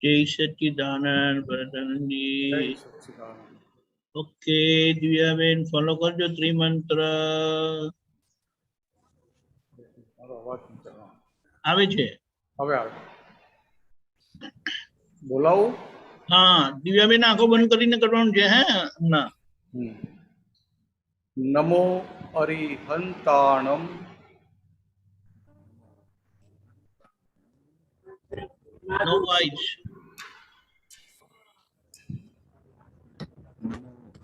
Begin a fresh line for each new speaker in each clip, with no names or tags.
जय सच्चिदानंद भरतानंद जी।
जय सच्चिदानंद।
Okay दिव्याबेन follow करजो त्रिमंत्र।
મારો અવાજ નથી આવતો.
આવે છે?
હવે આવે. બોલાવું?
હા દિવ્યાબેન આંખો બંધ કરીને કરવાનું છે. હે ના
નમો અરિહંતાણમ
નો વોઇસ.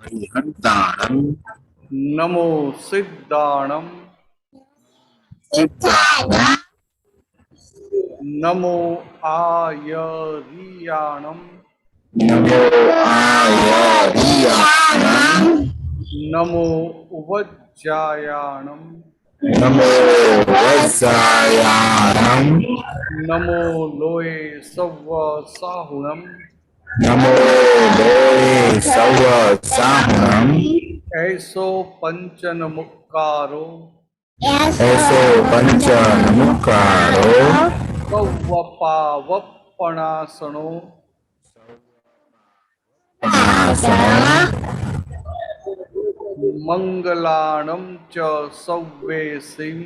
અરિહંતાણમ
નમો સિદ્ધાણમ નમો આયરિયાણમ
નમો આયરિયાણમ
નમો ઉપજ્જાયાણમ
નમો વજ્જાયાણમ
નમો લોય સવ્વ સાહુણમ
નમો લોય સવ સાહણમ
એસો પંચન મુક્કારો
એસો પંચ નમુકારો
સવ્વ પાવપણાસણો મંગલાણમ ચ સવ્વેસિમ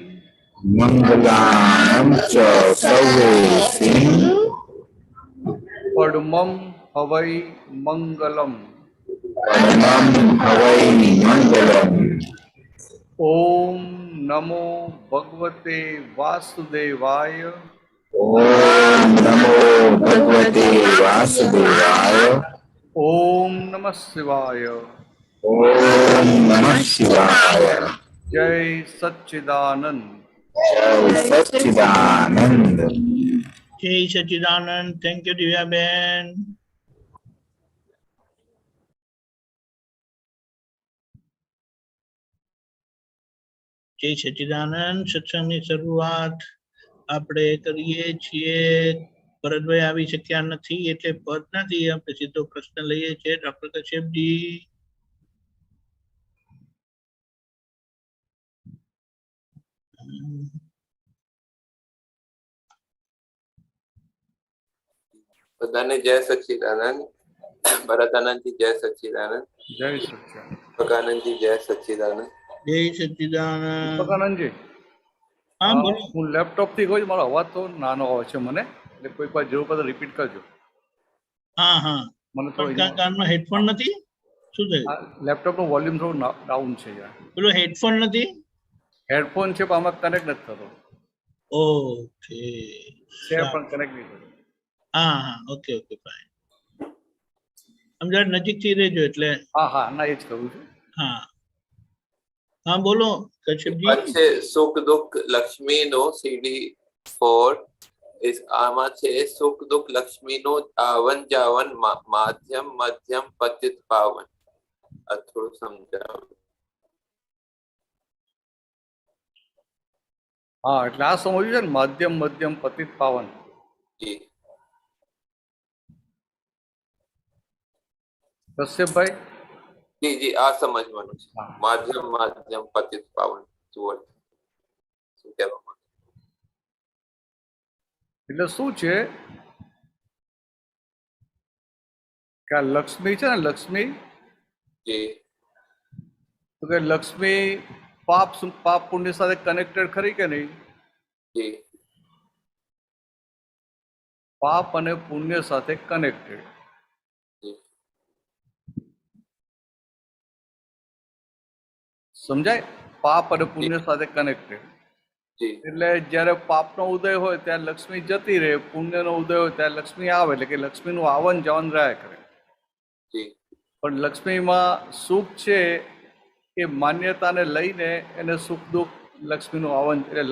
મંગલાણમ ચ સર્વેસિમ
પડમમ હવૈ મંગલમ
પરમં હવૈ મંગલમ
ઓમ નમો ભગવતે વાસુદેવાય
ઓમ નમો ભગવતે વાસુદેવાય
ઓમ નમઃ શિવાય
ઓમ નમઃ શિવાય
જય સચ્ચિદાનંદ
જય સચ્ચિદાનંદ
જય સચ્ચિદાનંદ. થેન્ક યુ દિવ્યાબેન. જય સચ્ચિદાનંદ. સત્સંગની શરૂઆત આપણે કરીએ છીએ. ભરતભાઈ આવી શક્યા નથી એટલે પદ નથી. આપણે સીધો પ્રશ્ન લઈએ છીએ. ડોક્ટર કશ્યપજી.
બધાને જય સચ્ચિદાનંદ. ભરતાનંદજી જય સચ્ચિદાનંદ.
જય સચ્ચિદાનંદ.
ભગાનંદજી જય સચ્ચિદાનંદ.
જય સચ્ચિદાનંદ.
ભગાનંદજી,
હા બોલો.
હું લેપટોપ થી કહું છું, મારો અવાજ તો નાનો આવે છે મને, એટલે કોઈક વાર જરૂર પડે રિપીટ કરજો.
હા હા
મને
પણ કાનમાં હેડફોન નથી. શું થયું?
લેપટોપ નું વોલ્યુમ થોડું ડાઉન છે યાર.
પેલો હેડફોન નથી.
હેડફોન છે પણ આમાં કનેક્ટ નથી થતો.
ઓકે
છે પણ કનેક્ટ નહીં થતો.
હા હા ઓકે ઓકે ફાઇન. આમ જરા નજીકથી રહેજો એટલે.
હા હા ના એ જ કહું છું.
હા હા બોલો કશ્યપજી.
પદ છે સુખ દુઃખ લક્ષ્મી નો CD4 આમાં છે સુખ દુઃખ લક્ષ્મી નો આવન જાવન માધ્યમ મધ્યમ પતિત પાવન. આ થોડું સમજાવ.
હા એટલે આ સમજ્યું છે ને, મધ્યમ મધ્યમ પતિત પાવન.
જી
કશ્યપભાઈ.
જી જી આ સમજવાનું છે. માધ્યમ માધ્યમ પતિત પાવન શું કહેવા માંગે?
એટલે શું છે કે આ લક્ષ્મી છે ને, લક્ષ્મી,
જી
તો કે લક્ષ્મી પાપ પુણ્ય સાથે કનેક્ટેડ ખરી કે નહીં?
જી
પાપ અને પુણ્ય સાથે કનેક્ટેડ.
જી
સમજાય? પાપ અને પુણ્ય સાથે કનેક્ટેડ.
જી
એટલે જ્યારે પાપનો ઉદય હોય ત્યારે લક્ષ્મી જતી રહે, પુણ્યનો ઉદય હોય ત્યારે લક્ષ્મી આવે, એટલે કે લક્ષ્મીનું આવન જાવન રહ્યા કરે.
જી
પણ લક્ષ્મીમાં સુખ છે એ માન્યતાને લઈને એને સુખ દુઃખ લક્ષ્મીનું આવન, એટલે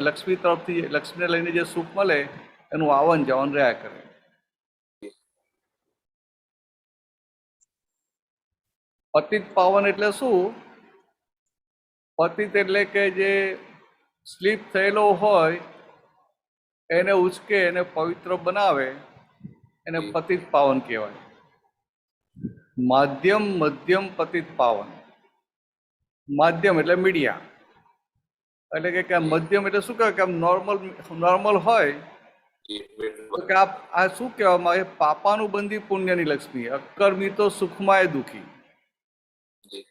લક્ષ્મી તરફથી લક્ષ્મીને લઈને જે સુખ મળે એનું આવન જાવન રહ્યા કરે. પતિત પાવન એટલે શું? પતિત એટલે કે જે સ્લીપ થયેલો હોય એને ઉચકે, એને પવિત્ર બનાવે, એને પતિત પાવન કહેવાય. માધ્યમ મધ્યમ પતિત પાવન. માધ્યમ એટલે મીડિયા, એટલે કે મધ્યમ એટલે શું કહેવાય કે આમ નોર્મલ હોય
જી, middle
તો કે આ શું કહેવામાં આવે? પાપાનું બંધી પુણ્યની લક્ષ્મી, અકર્મી તો સુખમાં દુઃખી.
જી,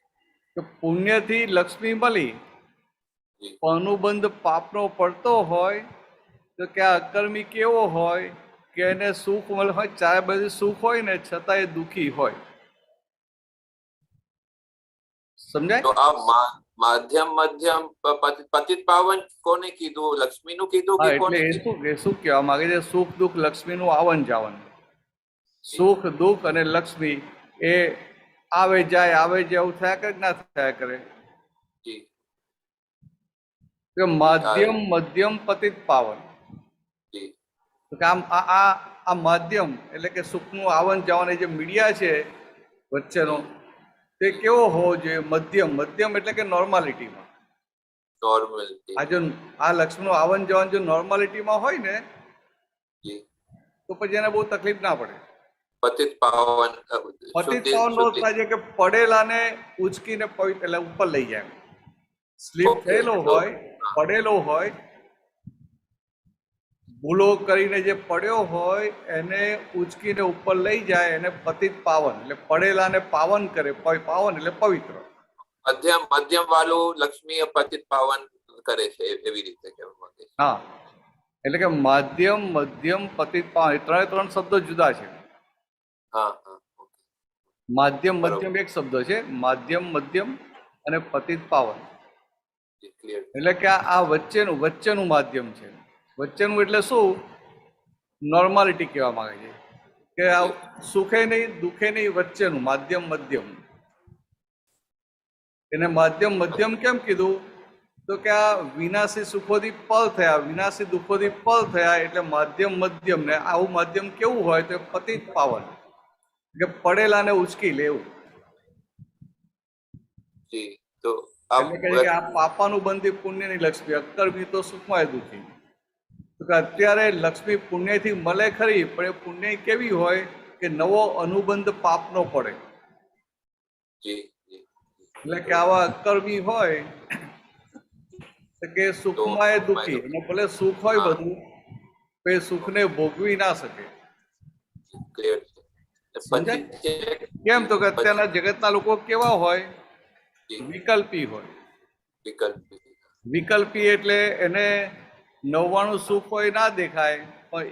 તો પુણ્યથી લક્ષ્મી મળી,
જી,
અનુબંધ પાપનો પડતો હોય તો કે આ અકર્મી કેવો હોય કે એને સુખ મળે હોય, ચારે બાજુ સુખ હોય ને છતાં એ દુઃખી હોય. સમજાય?
તો આ માધ્યમ મધ્યમ પતિત પાવન કોને કીધું? લક્ષ્મીનું કીધું
હા,
કે
એટલે
કોને
એ
કીધું?
શું કહેવા માંગે છે? સુખ દુઃખ લક્ષ્મીનું આવન જાવન. સુખ દુઃખ અને લક્ષ્મી એ આવે જાય આવે જાય એવું થયા કરે કે ના થયા કરે?
જી,
કે માધ્યમ મધ્યમ પતિત પાવન.
જી,
તો કે આમ આ માધ્યમ એટલે કે સુખનું આવન જાવન, એ જે મીડિયા છે વચ્ચેનો, તે કેવો હોવો જોઈએ? મધ્યમ. મધ્યમ એટલે કે નોર્માલિટીમાં.
નોર્મલ.
આ જો આ લક્ષ્મીનું આવન જાવન જો નોર્માલિટીમાં હોય ને
જી,
તો પછી એને બહુ તકલીફ ના પડે.
પતિત પાવન
પતિત પાવન નો થાય છે કે પડેલાને ઉચકીને એટલે ઉપર લઈ જાય. સ્લીપ
Okay,
થયેલો
so-
હોય, પડેલો હોય, ભૂલો કરીને જે પડ્યો હોય એને ઉચકીને ઉપર લઈ જાય, એને પતિત પાવન એટલે પડેલાને પાવન કરે. પાવન એટલે પવિત્ર.
મધ્યમ વાળું લક્ષ્મી પતિત પાવન કરે છે, એવી રીતે કહેવા માંગે છે.
હા, એટલે કે માધ્યમ મધ્યમ પતિત પાવન એ ત્રણ શબ્દો જુદા છે.
હા, હા, okay.
માધ્યમ
બરોબર.
મધ્યમ એક શબ્દ છે, માધ્યમ મધ્યમ અને પતિત પાવન.
જી, clear.
એટલે કે આ વચ્ચેનું માધ્યમ છે. વચ્ચેનું એટલે શું? નોર્માલિટી કહેવા માંગે છે કે આ સુખે નહીં દુઃખે નહીં, વચ્ચેનું માધ્યમ મધ્યમ. એને માધ્યમ મધ્યમ કેમ કીધું? તો કે આ વિનાશી સુખોથી પલ થયા, વિનાશી દુઃખોથી પલ થયા, એટલે માધ્યમ મધ્યમ. ને આવું માધ્યમ કેવું હોય? તો પતિત પાવન, કે પડેલાને ઉચકી લેવું.
જી, તો
એટલે કહે કે આ પાપાનું બંધી પુણ્યની લક્ષ્મી, અકર્મી તો સુખમાં દુઃખી. તો કે અત્યારે લક્ષ્મી પુણ્યથી મળે ખરી, પણ એ પુણ્ય કેવી હોય કે નવો અનુબંધ પાપનો પડે.
જી, જી,
એટલે કે આવા અકર્મી હોય તો કે સુખમાં એ દુઃખી, અને ભલે સુખ હોય બધું, તો એ સુખને ભોગવી ના શકે.
clear છે.
સમજાય?
પછી
કેમ? તો કે અત્યારના જગતના લોકો કેવા હોય?
જી,
વિકલ્પી હોય.
વિકલ્પ.
વિકલ્પી એટલે એને 99 સુખ હોય ના દેખાય, પણ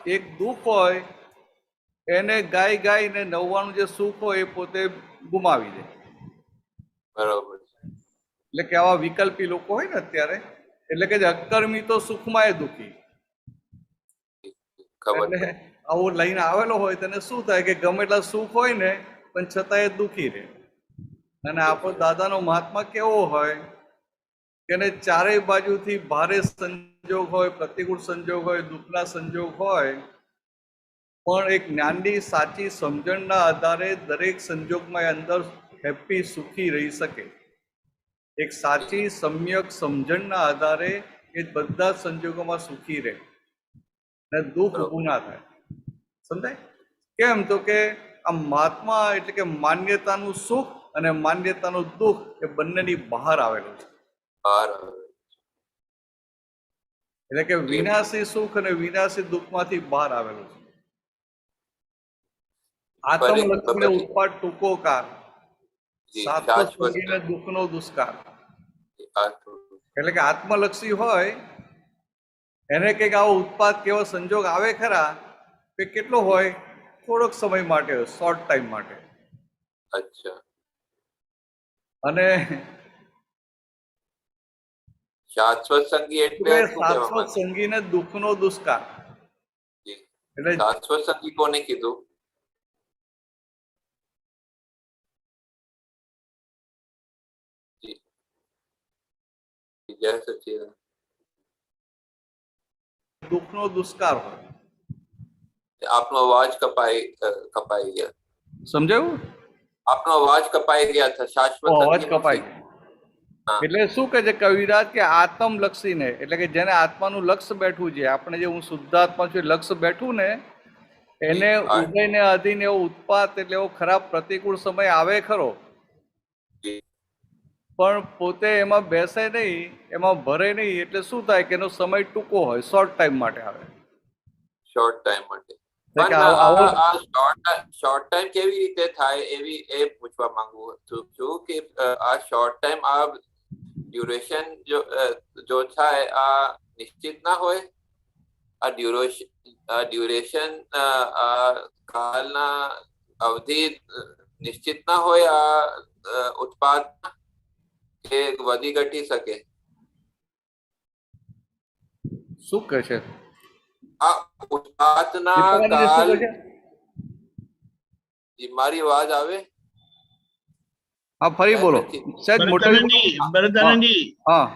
એક દુઃખ હોય એને ગાઈને 99 જે સુખ હોય એ પોતે ગુમાવી દે.
બરોબર છે.
એટલે કે આવા વિકલ્પી લોકો હોય ને અત્યારે, એટલે કે અકર્મી તો સુખમાં એ દુઃખી.
ખબર
એટલે આવું લઈને આવેલો હોય તેને શું થાય કે ગમે એટલા સુખ હોય ને પણ છતાં એ દુઃખી રહે. અને આપણો દાદાનો મહાત્મા કેવો હોય કે એને ચારેય બાજુથી ભારે સંજોગ હોય, પ્રતિકૂળ સંજોગ હોય, દુઃખના સંજોગ હોય, પણ એક જ્ઞાનની સાચી સમજણના આધારે દરેક સંજોગમાં એ અંદર હેપી સુખી રહી શકે. એક સાચી સમ્યક સમજણના આધારે એ બધા સંજોગોમાં સુખી રહે અને દુઃખ ઊભું ના થાય. સમજાય? કેમ? તો કે આ મહાત્મા એટલે કે માન્યતાનું સુખ અને માન્યતાનું દુઃખ એ બંનેની બહાર આવેલું છે. એટલે કે વિનાશી સુખ અને વિનાશી દુઃખમાંથી બહાર આવેલું છે. આત્મ લક્ષ્મીને ઉત્પાદ ટૂંકો કાર, સાતસો સંગીને દુઃખનો દુષ્કાર. એટલે કે આત્મલક્ષી હોય એને કંઈક આવો ઉત્પાદ કેવો સંજોગ આવે ખરા, કે કેટલો હોય? થોડોક સમય માટે, શોર્ટ ટાઈમ માટે.
અચ્છા.
અને
શાશ્વત સંગી એટલે
શાશ્વત સંગીને દુઃખનો દુષ્કાર.
એટલે શાશ્વત સંગી કોને કીધું? જય સચિદાનંદ.
દુઃખનો દુષ્કાર હોય.
આપનો અવાજ કપાઈ ગયા.
સમજાયું?
આપનો અવાજ કપાઈ ગયા હતા. શાશ્વત
અવાજ કપાઈ ગયો. એટલે શું કહે છે કવિરાજ કે આત્મલક્ષીને, એટલે કે જેને આત્માનું લક્ષ્ય બેઠું છે, આપણે જે હું શુદ્ધાત્મા છું લક્ષ્ય બેઠું ને, એને ઉદયને અધીન એવો ઉત્પાત એટલે એવો ખરાબ પ્રતિકૂળ સમય આવે ખરો, પણ પોતે એમાં બેસે નહીં, એમાં ભરે નહીં. એટલે શું થાય કે એનો સમય ટૂંકો હોય, શોર્ટ ટાઈમ માટે આવે.
શોર્ટ ટાઈમ માટે.
તો કે
પણ
આવો
આ શોર્ટ ટાઈમ કેવી રીતે થાય એવી એ પૂછવા માંગુ છું કે આ શોર્ટ ટાઈમ આ ડ્યુરેશન જો થાય આ નિશ્ચિત ના હોય. આ ડ્યુરેશન કાલના અવધિ નિશ્ચિત ના હોય આ ઉત્પાદ કે વધી ઘટી શકે.
શું કહે છે
આ ઉત્પાદના
દીપકાનંદજી શું
કાલ
કહે છે?
મારી અવાજ આવે?
હા ફરી બોલો સહેજ મોટેથી બોલો.
ભરતાનંદજી,
હા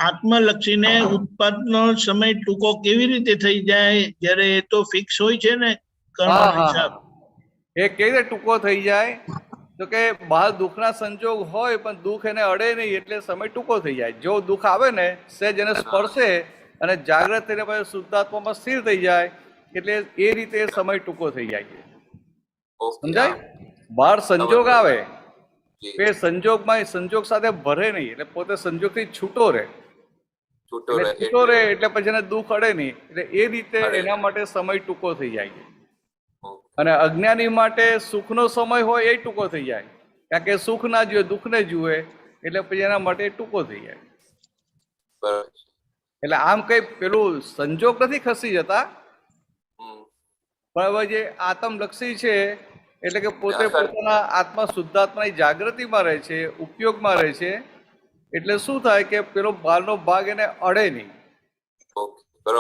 આત્મલક્ષીને ઉત્પાદનો સમય ટૂંકો કેવી રીતે થઈ જાય જ્યારે એ તો ફિક્સ હોય છે ને કર્મનો
હા હા
હિસાબ?
એ કેવી રીતે ટૂંકો થઈ જાય? તો કે બહાર દુઃખના સંજોગ હોય પણ દુઃખ એને અડે નહીં એટલે સમય ટૂંકો થઈ જાય. જો દુઃખ આવે ને સહેજ એને સ્પર્શે અને જાગ્રત થઈને પછી શુદ્ધાત્મામાં સ્થિર થઈ જાય એટલે એ રીતે સમય ટૂંકો થઈ જાય છે. સમજાય? બહાર સંજોગ આવે એ સંજોગમાં સંજોગ સાથે ભરે નહીં એટલે પોતે સંજોગથી છૂટો રહે. છૂટો રહે એટલે પછી એને દુઃખ અડે નહીં એટલે એ રીતે એના માટે સમય ટૂંકો થઈ જાય છે. અને અજ્ઞાની માટે સુખનો સમય હોય એ ટૂંકો થઈ જાય કારણ કે સુખ ના જુએ દુઃખને જુએ એટલે પછી એના માટે ટૂંકો થઈ જાય. એટલે આમ કઈ પેલું સંજોગ નથી ખસી જતા પણ હવે જે આત્મલક્ષી છે એટલે કે પોતે પોતાના આત્મા શુદ્ધાત્માની જાગૃતિમાં રહે છે, ઉપયોગમાં રહે છે એટલે શું થાય કે પેલો બહારનો ભાગ એને અડે નહીં.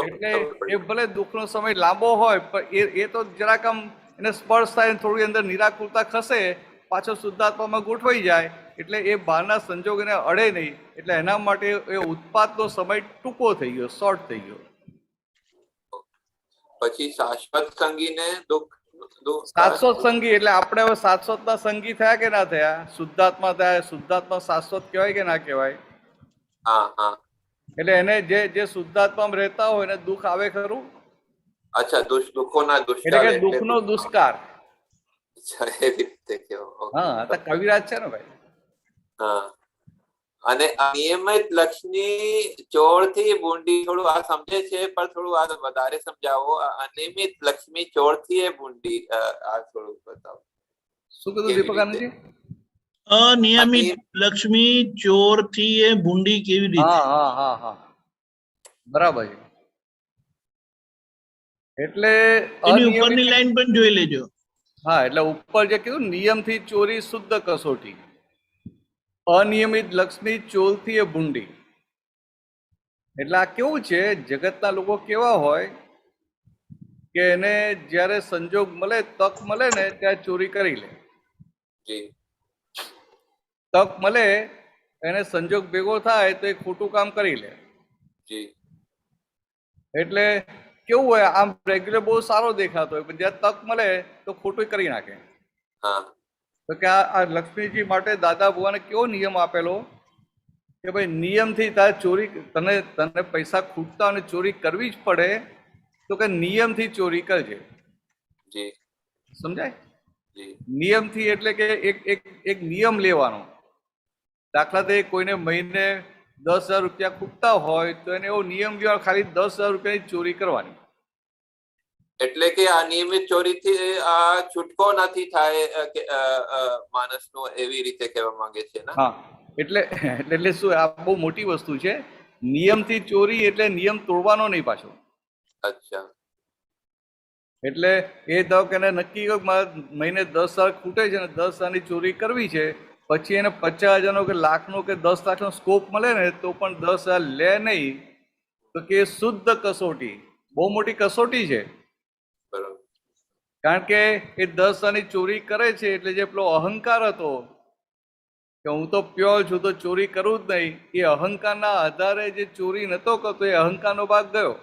એટલે એ ભલે દુઃખનો સમય લાંબો હોય પણ એ તો જરાક આમ એને સ્પર્શ થાય થોડી અંદર નિરાકુરતા ખસે પાછો શુદ્ધાત્મામાં ગોઠવાઈ જાય એટલે એ બહારના સંજોગ એને અડે નહીં એટલે એના માટે એ ઉત્પાદનો સમય ટૂંકો થઈ ગયો, શોર્ટ થઈ ગયો.
પછી શાશ્વત સંગીને દુઃખ
શાશ્વત સંગી એટલે આપણે હવે શાશ્વતના સંગી થયા કે ના થયા? શુદ્ધાત્મા થયા. શુદ્ધાત્મા શાશ્વત કહેવાય કે ના કહેવાય? એટલે એને જે શુદ્ધાત્મામાં રહેતા હોય એને દુઃખ આવે ખરું?
અચ્છા, દુઃખોના દુષ્કાર
એટલે કે દુઃખનો દુષ્કાર. હા તો કવિરાજ છે ને ભાઈ.
હા અને અનિયમિત લક્ષ્મી ચોર થી બુંડી થોડું આ સમજે છે પણ થોડું આ વધારે સમજાવો. અનિયમિત લક્ષ્મી ચોર થી એ બુંડી આ થોડું બતાવો.
શું કીધું દીપકાનંદજી?
અનિયમિત લક્ષ્મી ચોર થી એ ભૂંડી કેવી રીતે?
હા હા હા હા બરાબર છે. એટલે
એની ઉપરની લાઈન પણ જોઈ લેજો.
હા એટલે ઉપર જે કીધું નિયમથી ચોરી શુદ્ધ કસોટી, અનિયમિત લક્ષ્મી ચોરથી એ ભૂંડી. એટલે આ કેવું છે જગતના લોકો કેવા હોય કે એને જ્યારે સંજોગ મળે તક મળે ને ત્યારે ચોરી કરી લે. તક મળે એને સંજોગ ભેગો થાય તો એ ખોટું કામ કરી લે. એટલે કેવું હોય આમ રેગ્યુલર બહુ સારો દેખાતો હોય પણ જ્યારે તક મળે તો ખોટું કરી નાખે. તો કે આ લક્ષ્મીજી માટે દાદા ભગવાને કેવો નિયમ આપેલો કે ભાઈ નિયમથી તારે ચોરી તને પૈસા ખૂટતા અને ચોરી કરવી જ પડે તો કે નિયમથી ચોરી કરજે. સમજાય? નિયમથી એટલે કે એક નિયમ લેવાનો. દાખલા તરીકે કોઈને મહિને 10,000 રૂપિયા ખૂટતા હોય તો એને એવો નિયમ લેવાનો ખાલી 10,000 રૂપિયાની ચોરી કરવાની.
એટલે કે આ નિયમિત ચોરીથી આ છૂટકો નથી થાય માણસનો એવી રીતે કહેવા માંગે છે ને? હા
એટલે શું આ બહુ મોટી વસ્તુ છે. નિયમથી ચોરી એટલે નિયમ તોડવાનો નહીં પાછો.
અચ્છા.
એટલે એ ધારો કે એને નક્કી કર્યું મારે મહિને 10,000 ખૂટે છે ને 10,000ની ચોરી કરવી છે પછી એને 50,000નો કે લાખનો કે 10 લાખનો સ્કોપ મળે ને તો પણ 10,000 લે નહીં તો કે શુદ્ધ કસોટી, બહુ મોટી કસોટી છે. કારણ કે એ 10,000ની ચોરી કરે છે એટલે જે પેલો અહંકાર હતો કે હું તો પ્યોર છું તો ચોરી કરું જ નહીં, એ અહંકારના આધારે જે ચોરી નતો કરતો એ અહંકારનો ભાગ ગયો.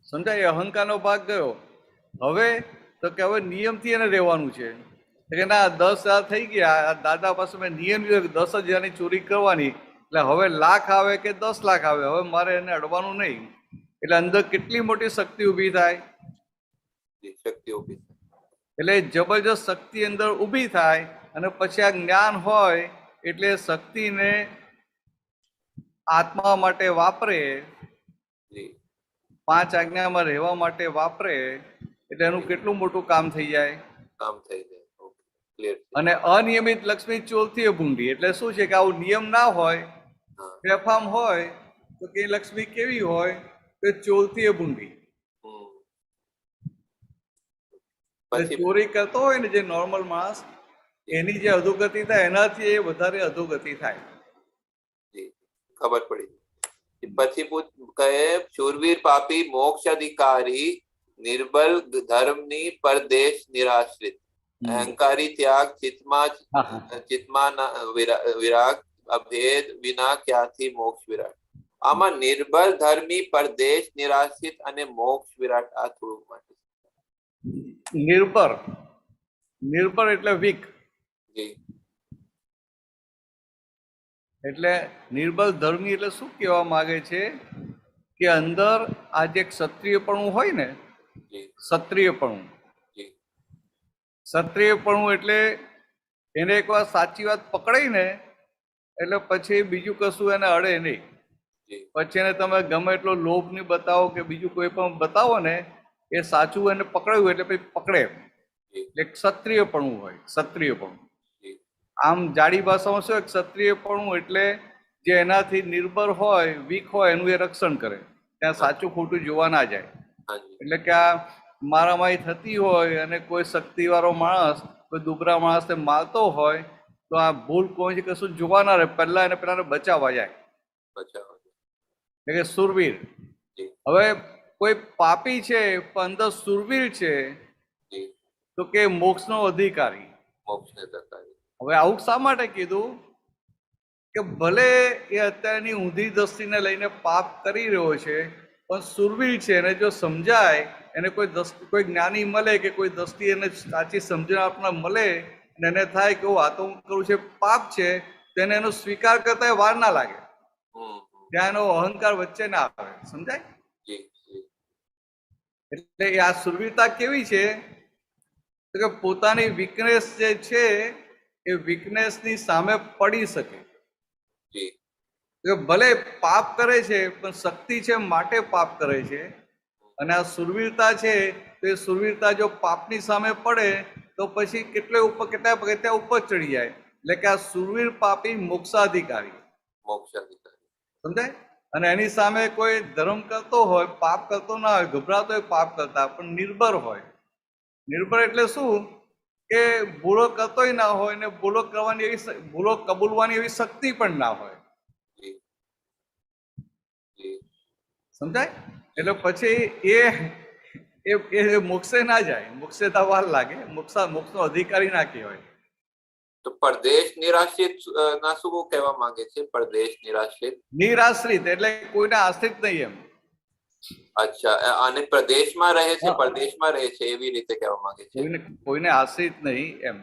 સમજાય? એ અહંકારનો ભાગ ગયો. હવે તો કે હવે નિયમથી એને રહેવાનું છે કે ના 10,000 થઈ ગયા, દાદા પાસે મેં નિયમ લીધો કે 10,000ની ચોરી કરવાની એટલે હવે લાખ આવે કે 10 લાખ આવે હવે મારે એને અડવાનું નહીં. એટલે અંદર કેટલી મોટી શક્તિ ઊભી થાય? એટલે જબરજસ્ત શક્તિ અંદર ઊભી થાય અને પછી આ જ્ઞાન હોય એટલે શક્તિને આત્મા માટે વાપરે 5 આજ્ઞામાં રહેવા માટે વાપરે એટલે એનું કેટલું મોટું કામ થઈ જાય.
કામ થઈ જાય. Okay, clear.
અને અનિયમિત લક્ષ્મી ચોલથી ભૂંડી એટલે શું છે કે આવું નિયમ ના હોય,
હા.
બેફામ હોય તો કે લક્ષ્મી કેવી હોય તો ચોલથી ભૂંડી.
હમ.
એટલે
પછી
ચોરી કરતો હોય ને જે નોર્મલ માણસ, એની જે અધોગતિ થાય એનાથી એ વધારે અધોગતિ થાય.
જી, ખબર પડી. પછી કહે શૂરવીર પાપી મોક્ષ અધિકારી નિર્બલ ધર્મની પરદેશ નિરાશ્રિત અહંકારી ત્યાગ ચિત્તમાં વિરાગ અભેદ વિના ક્યાંથી મોક્ષ વિરાટ. આમાં નિર્બલ ધર્મી પરદેશ નિરાશ્રિત અને મોક્ષ વિરાટ આ થોડું માટે.
નિર્ભર એટલે વીક.
જી.
એટલે નિર્બલ ધર્મી એટલે શું કહેવા માંગે છે કે અંદર આ જે ક્ષત્રિયપણું હોય ને,
જી.
ક્ષત્રિયપણું
જી.
ક્ષત્રિયપણું એટલે એને એકવાર સાચી વાત પકડાઈ ને એટલે પછી બીજું કશું એને અડે નહીં.
જી.
પછી એને તમે ગમે એટલો લોભ નહીં બતાવો કે બીજું કોઈ પણ બતાવો ને, એ સાચું એને પકડાયું એટલે પછી પકડે. એટલે ક્ષત્રિયપણું હોય, ક્ષત્રિયપણું. આમ જાડી ભાષામાં શું, ક્ષત્રિયપણું એટલે જે એનાથી નિર્ભર હોય, વીક હોય, એનું એ રક્ષણ કરે. ત્યાં સાચું ખોટું જોવા ના જાય. એટલે કે આ મારામારી થતી હોય અને કોઈ શક્તિવાળો માણસ કોઈ દુબળા માણસને મારતો હોય તો આ ભૂલ કોઈ કશું જોવા ના રહે, પહેલા એને પેલા બચાવવા જાય. એટલે કે સુરવીર. હવે કોઈ પાપી છે પણ અંદર સુરવીર છે તો કે મોક્ષનો અધિકારી. હવે આવું શા માટે કીધું કે ભલે એ અત્યારની ઊંધી દ્રષ્ટિને લઈને પાપ કરી રહ્યો છે પણ સુરવીર છે, એને જો સમજાય, એને કોઈ જ્ઞાની મળે કે કોઈ દ્રષ્ટિ એને સાચી સમજણ આપનાર મળે અને એને થાય કે આ તો હું કરું છે પાપ છે, તેને એનો સ્વીકાર કરતા વાર ના લાગે. ત્યાં એનો અહંકાર વચ્ચે ના આવે. સમજાય? એટલે આ સુરવીરતા કેવી છે કે પોતાની વીકનેસ જે છે એ વીકનેસની સામે પડી શકે. ભલે પાપ કરે છે પણ શક્તિ છે માટે પાપ કરે છે. અને આ સુરવીરતા છે તો એ સુરવીરતા જો પાપની સામે પડે તો પછી કેટલા પગથિયા ઉપર ચડી જાય. એટલે કે આ સુરવીર પાપી મોક્ષાધિકારી. સમજાય? અને એની સામે કોઈ ધર્મ કરતો હોય, પાપ કરતો ના હોય, ગભરાતો હોય પાપ કરતા, પણ નિર્ભર હોય. નિર્ભર એટલે શું કે ભૂલો કરતોય ના હોય ને ભૂલો કબૂલવાની એવી શક્તિ પણ ના હોય. સમજાય? એટલે પછી એ મોક્ષે ના જાય, મોક્ષે તો વાર લાગે, મોક્ષનો અધિકારી ના કહેવાય.
તો પરદેશ નિરાશ્રિત ના શું કહેવા માંગે છે? પરદેશ
નિરાશ્રિત એટલે કોઈના આશ્રિત નહીં એમ.
અચ્છા, અને પ્રદેશમાં રહે છે, પરદેશમાં રહે છે એવી રીતે કહેવા માંગે છે.
કોઈને આશ્રિત નહીં એમ.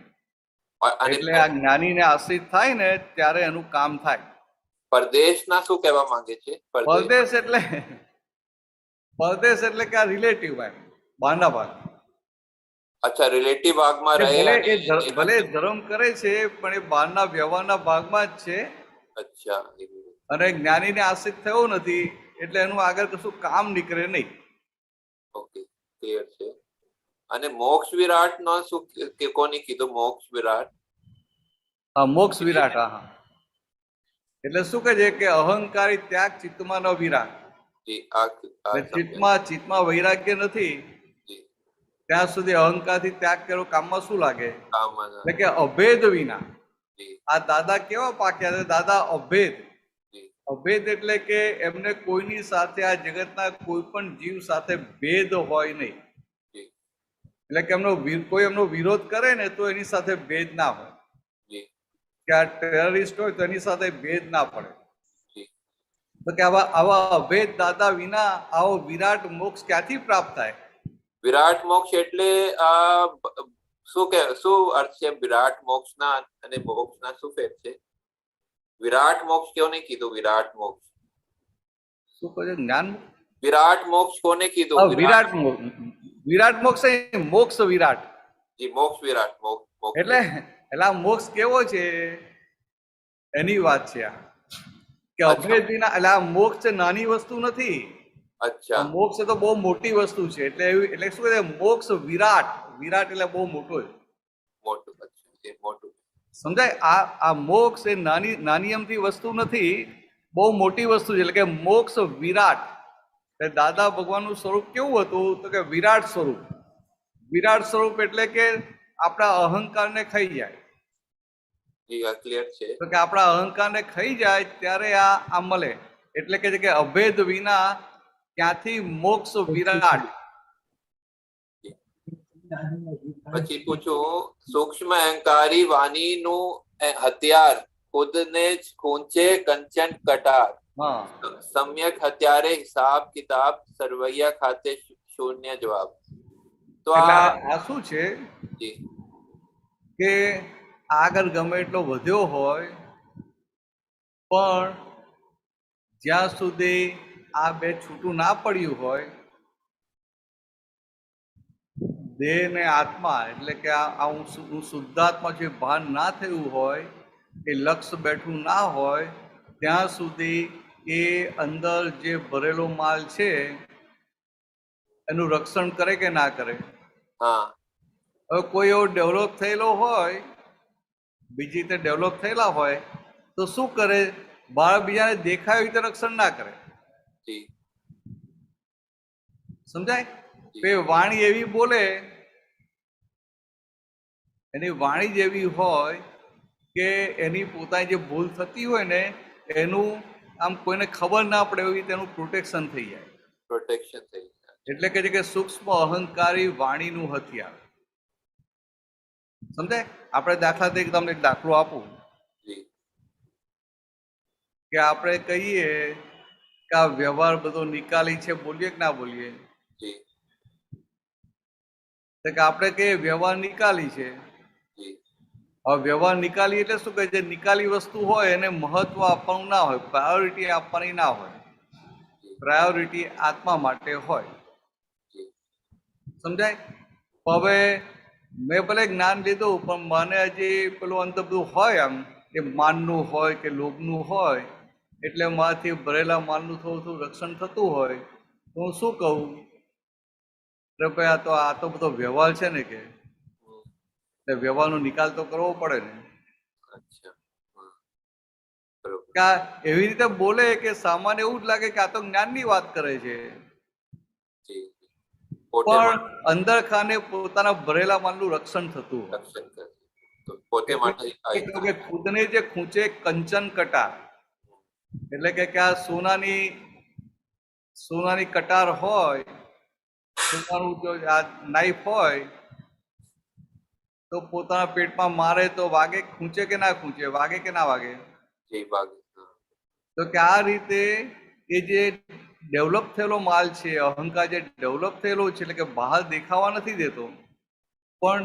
એટલે આ જ્ઞાનીને આશ્રિત થાય ને ત્યારે એનું કામ થાય.
પરદેશ ના શું કહેવા માંગે છે?
પરદેશ એટલે કે આ રિલેટિવ એમ, બહારના ભાગ.
અચ્છા, રિલેટિવ ભાગમાં રહે.
ભલે ધર્મ કરે છે પણ એ બહારના વ્યવહારના ભાગમાં જ છે.
અચ્છા.
અને જ્ઞાનીને આશ્રિત થયો નથી એટલે એનું આગળ કશું કામ નીકળે નહીં.
ઓકે, ક્લિયર છે. અને મોક્ષ વિરાટ નો શું કોને કીધું? મોક્ષ વિરાટ.
હા, મોક્ષ વિરાટ. હા, એટલે શું કહે છે કે અહંકારી ત્યાગ ચિત્તમાં ન વિરાગ. ચિત્તમાં વૈરાગ્ય નથી ત્યાં સુધી અહંકારથી ત્યાગ કર્યો કામમાં શું લાગે? એટલે કે અભેદ વિના. આ દાદા કેવા પાક્યા છે? દાદા અભેદ. અભેદ એટલે કે એમને કોઈની સાથે, આ જગતના કોઈ પણ જીવ સાથે ભેદ હોય નહીં. એટલે કે કોઈ એમનો વિરોધ કરે ને તો એની સાથે ભેદ ના હોય. કે આ ટેરરિસ્ટ હોય તો એની સાથે ભેદ ના પડે. તો કે આવા અભેદ દાદા વિના આવો વિરાટ મોક્ષ ક્યાંથી પ્રાપ્ત થાય?
વિરાટ મોક્ષ એટલે શું અર્થ છે વિરાટ મોક્ષ ના અને મોક્ષ ના? શું ફેર છે? વિરાટ મોક્ષ કોને કીધું? વિરાટ મોક્ષ
શું કહે છે? જ્ઞાન.
વિરાટ મોક્ષ કોને કીધું?
વિરાટ મોક્ષ મોક્ષ વિરાટ.
જી, મોક્ષ વિરાટ. મોક્ષ
એટલે આ મોક્ષ કેવો છે એની વાત છે આ. કે અભેદ વિના. એટલે આ મોક્ષ નાની વસ્તુ નથી.
અચ્છા
મોક્ષ એ તો બહુ મોટી વસ્તુ છે, એટલે એટલે શું કહે મોક્ષ વિરાટ, વિરાટ એટલે બહુ મોટો છે,
મોટું. અચ્છા એ મોટું.
સમજાય? આ મોક્ષ એ નાની નાની અમથી વસ્તુ નથી, બહુ મોટી વસ્તુ છે. એટલે કે મોક્ષ વિરાટ. દાદા ભગવાનનું સ્વરૂપ કેવું હતું? તો કે વિરાટ સ્વરૂપ. વિરાટ સ્વરૂપ એટલે કે આપણા અહંકારને ખાઈ જાય.
જી આ ક્લિયર છે.
તો કે આપણા અહંકારને ખાઈ જાય ત્યારે આ મળે. એટલે કે અભેદ વિના ક્યાંથી મોક્ષ વિરાટ.
પછી પૂછું, સૂક્ષ્મ અહંકારી વાણીનું હથિયાર ખુદને જ ખૂંચે કંચન કટાર.
હા,
સમ્યક હથિયારે હિસાબ કિતાબ સરવૈયા ખાતે શૂન્ય જવાબ. તો
એટલે
આ
આ શું છે
જી
કે આગળ ગમે એટલો વધ્યો હોય પણ જ્યાં સુધી આ બે છૂટું ના પડ્યું હોય, દેહ ને આત્મા, એટલે કે આ હું શુદ્ધાત્મા જે ભાન ના થયું હોય, એ લક્ષ બેઠું ના હોય, ત્યાં સુધી એ અંદર જે ભરેલો માલ છે એનું રક્ષણ કરે કે ના કરે?
હા
હવે કોઈ એવો ડેવલપ થયેલો હોય, બીજી રીતે ડેવલપ થયેલા હોય તો શું કરે? બહાર બીજાને દેખાય એવી રીતે રક્ષણ ના કરે.
જી
સમજાય? એ વાણી એવી બોલે, એની વાણી જ એવી હોય કે એની પોતાની જે ભૂલ થતી હોય ને એનું આમ કોઈને ખબર ના પડે એવી રીતે એનું પ્રોટેક્શન થઈ જાય.
પ્રોટેક્શન થઈ જાય.
એટલે કે છે કે સૂક્ષ્મ અહંકારી વાણીનું હથિયાર. સમજાય? આપણે દાખલા તરીકે તમને એક દાખલો આપું
જી
કે આપણે કહીએ કે આ વ્યવહાર બધો નિકાલી છે, બોલીએ કે ના બોલીએ?
જી
તો કે આપણે કહીએ વ્યવહાર નિકાલી છે.
જી
હવે વ્યવહાર નિકાલી એટલે શું કહે છે? નિકાલી વસ્તુ હોય એને મહત્વ આપવાનું ના હોય, પ્રાયોરિટી આપવાની ના હોય. પ્રાયોરિટી આત્મા માટે હોય.
જી
સમજાય? હવે મેં ભલે જ્ઞાન લીધું પણ મને હજી પેલું અંતર બધું હોય, આમ કે માનનું હોય કે લોભનું હોય, એટલે મારાથી ભરેલા માલનું થોડું થોડું રક્ષણ થતું હોય તો હું શું કહું? ભાઈ આ તો બધો વ્યવહાર છે ને, કે એટલે વ્યવહારનો નિકાલ તો કરવો પડે ને.
અચ્છા બરોબર.
કે એવી રીતે બોલે કે સામાન્ય એવું જ લાગે કે આ તો જ્ઞાનની વાત કરે છે,
જી પોતે
પણ અંદર ખાને પોતાના ભરેલા માલનું રક્ષણ થતું હોય.
રક્ષણ કરે તો પોતે માટે
કે ખુદને જે ખૂંચે કંચન કટાર, એટલે કે આ સોનાની કટાર હોય, સોનાનું જો આ નાઈફ હોય તો પોતાના પેટમાં મારે તો વાગે? ખૂંચે કે ના ખૂંચે? વાગે કે ના વાગે?
જી ભાગ.
તો કે આ રીતે એ જે ડેવલપ થયેલો માલ છે, અહંકાર જે ડેવલપ થયેલો છે, એટલે કે બહાર દેખાવા નથી દેતો, પણ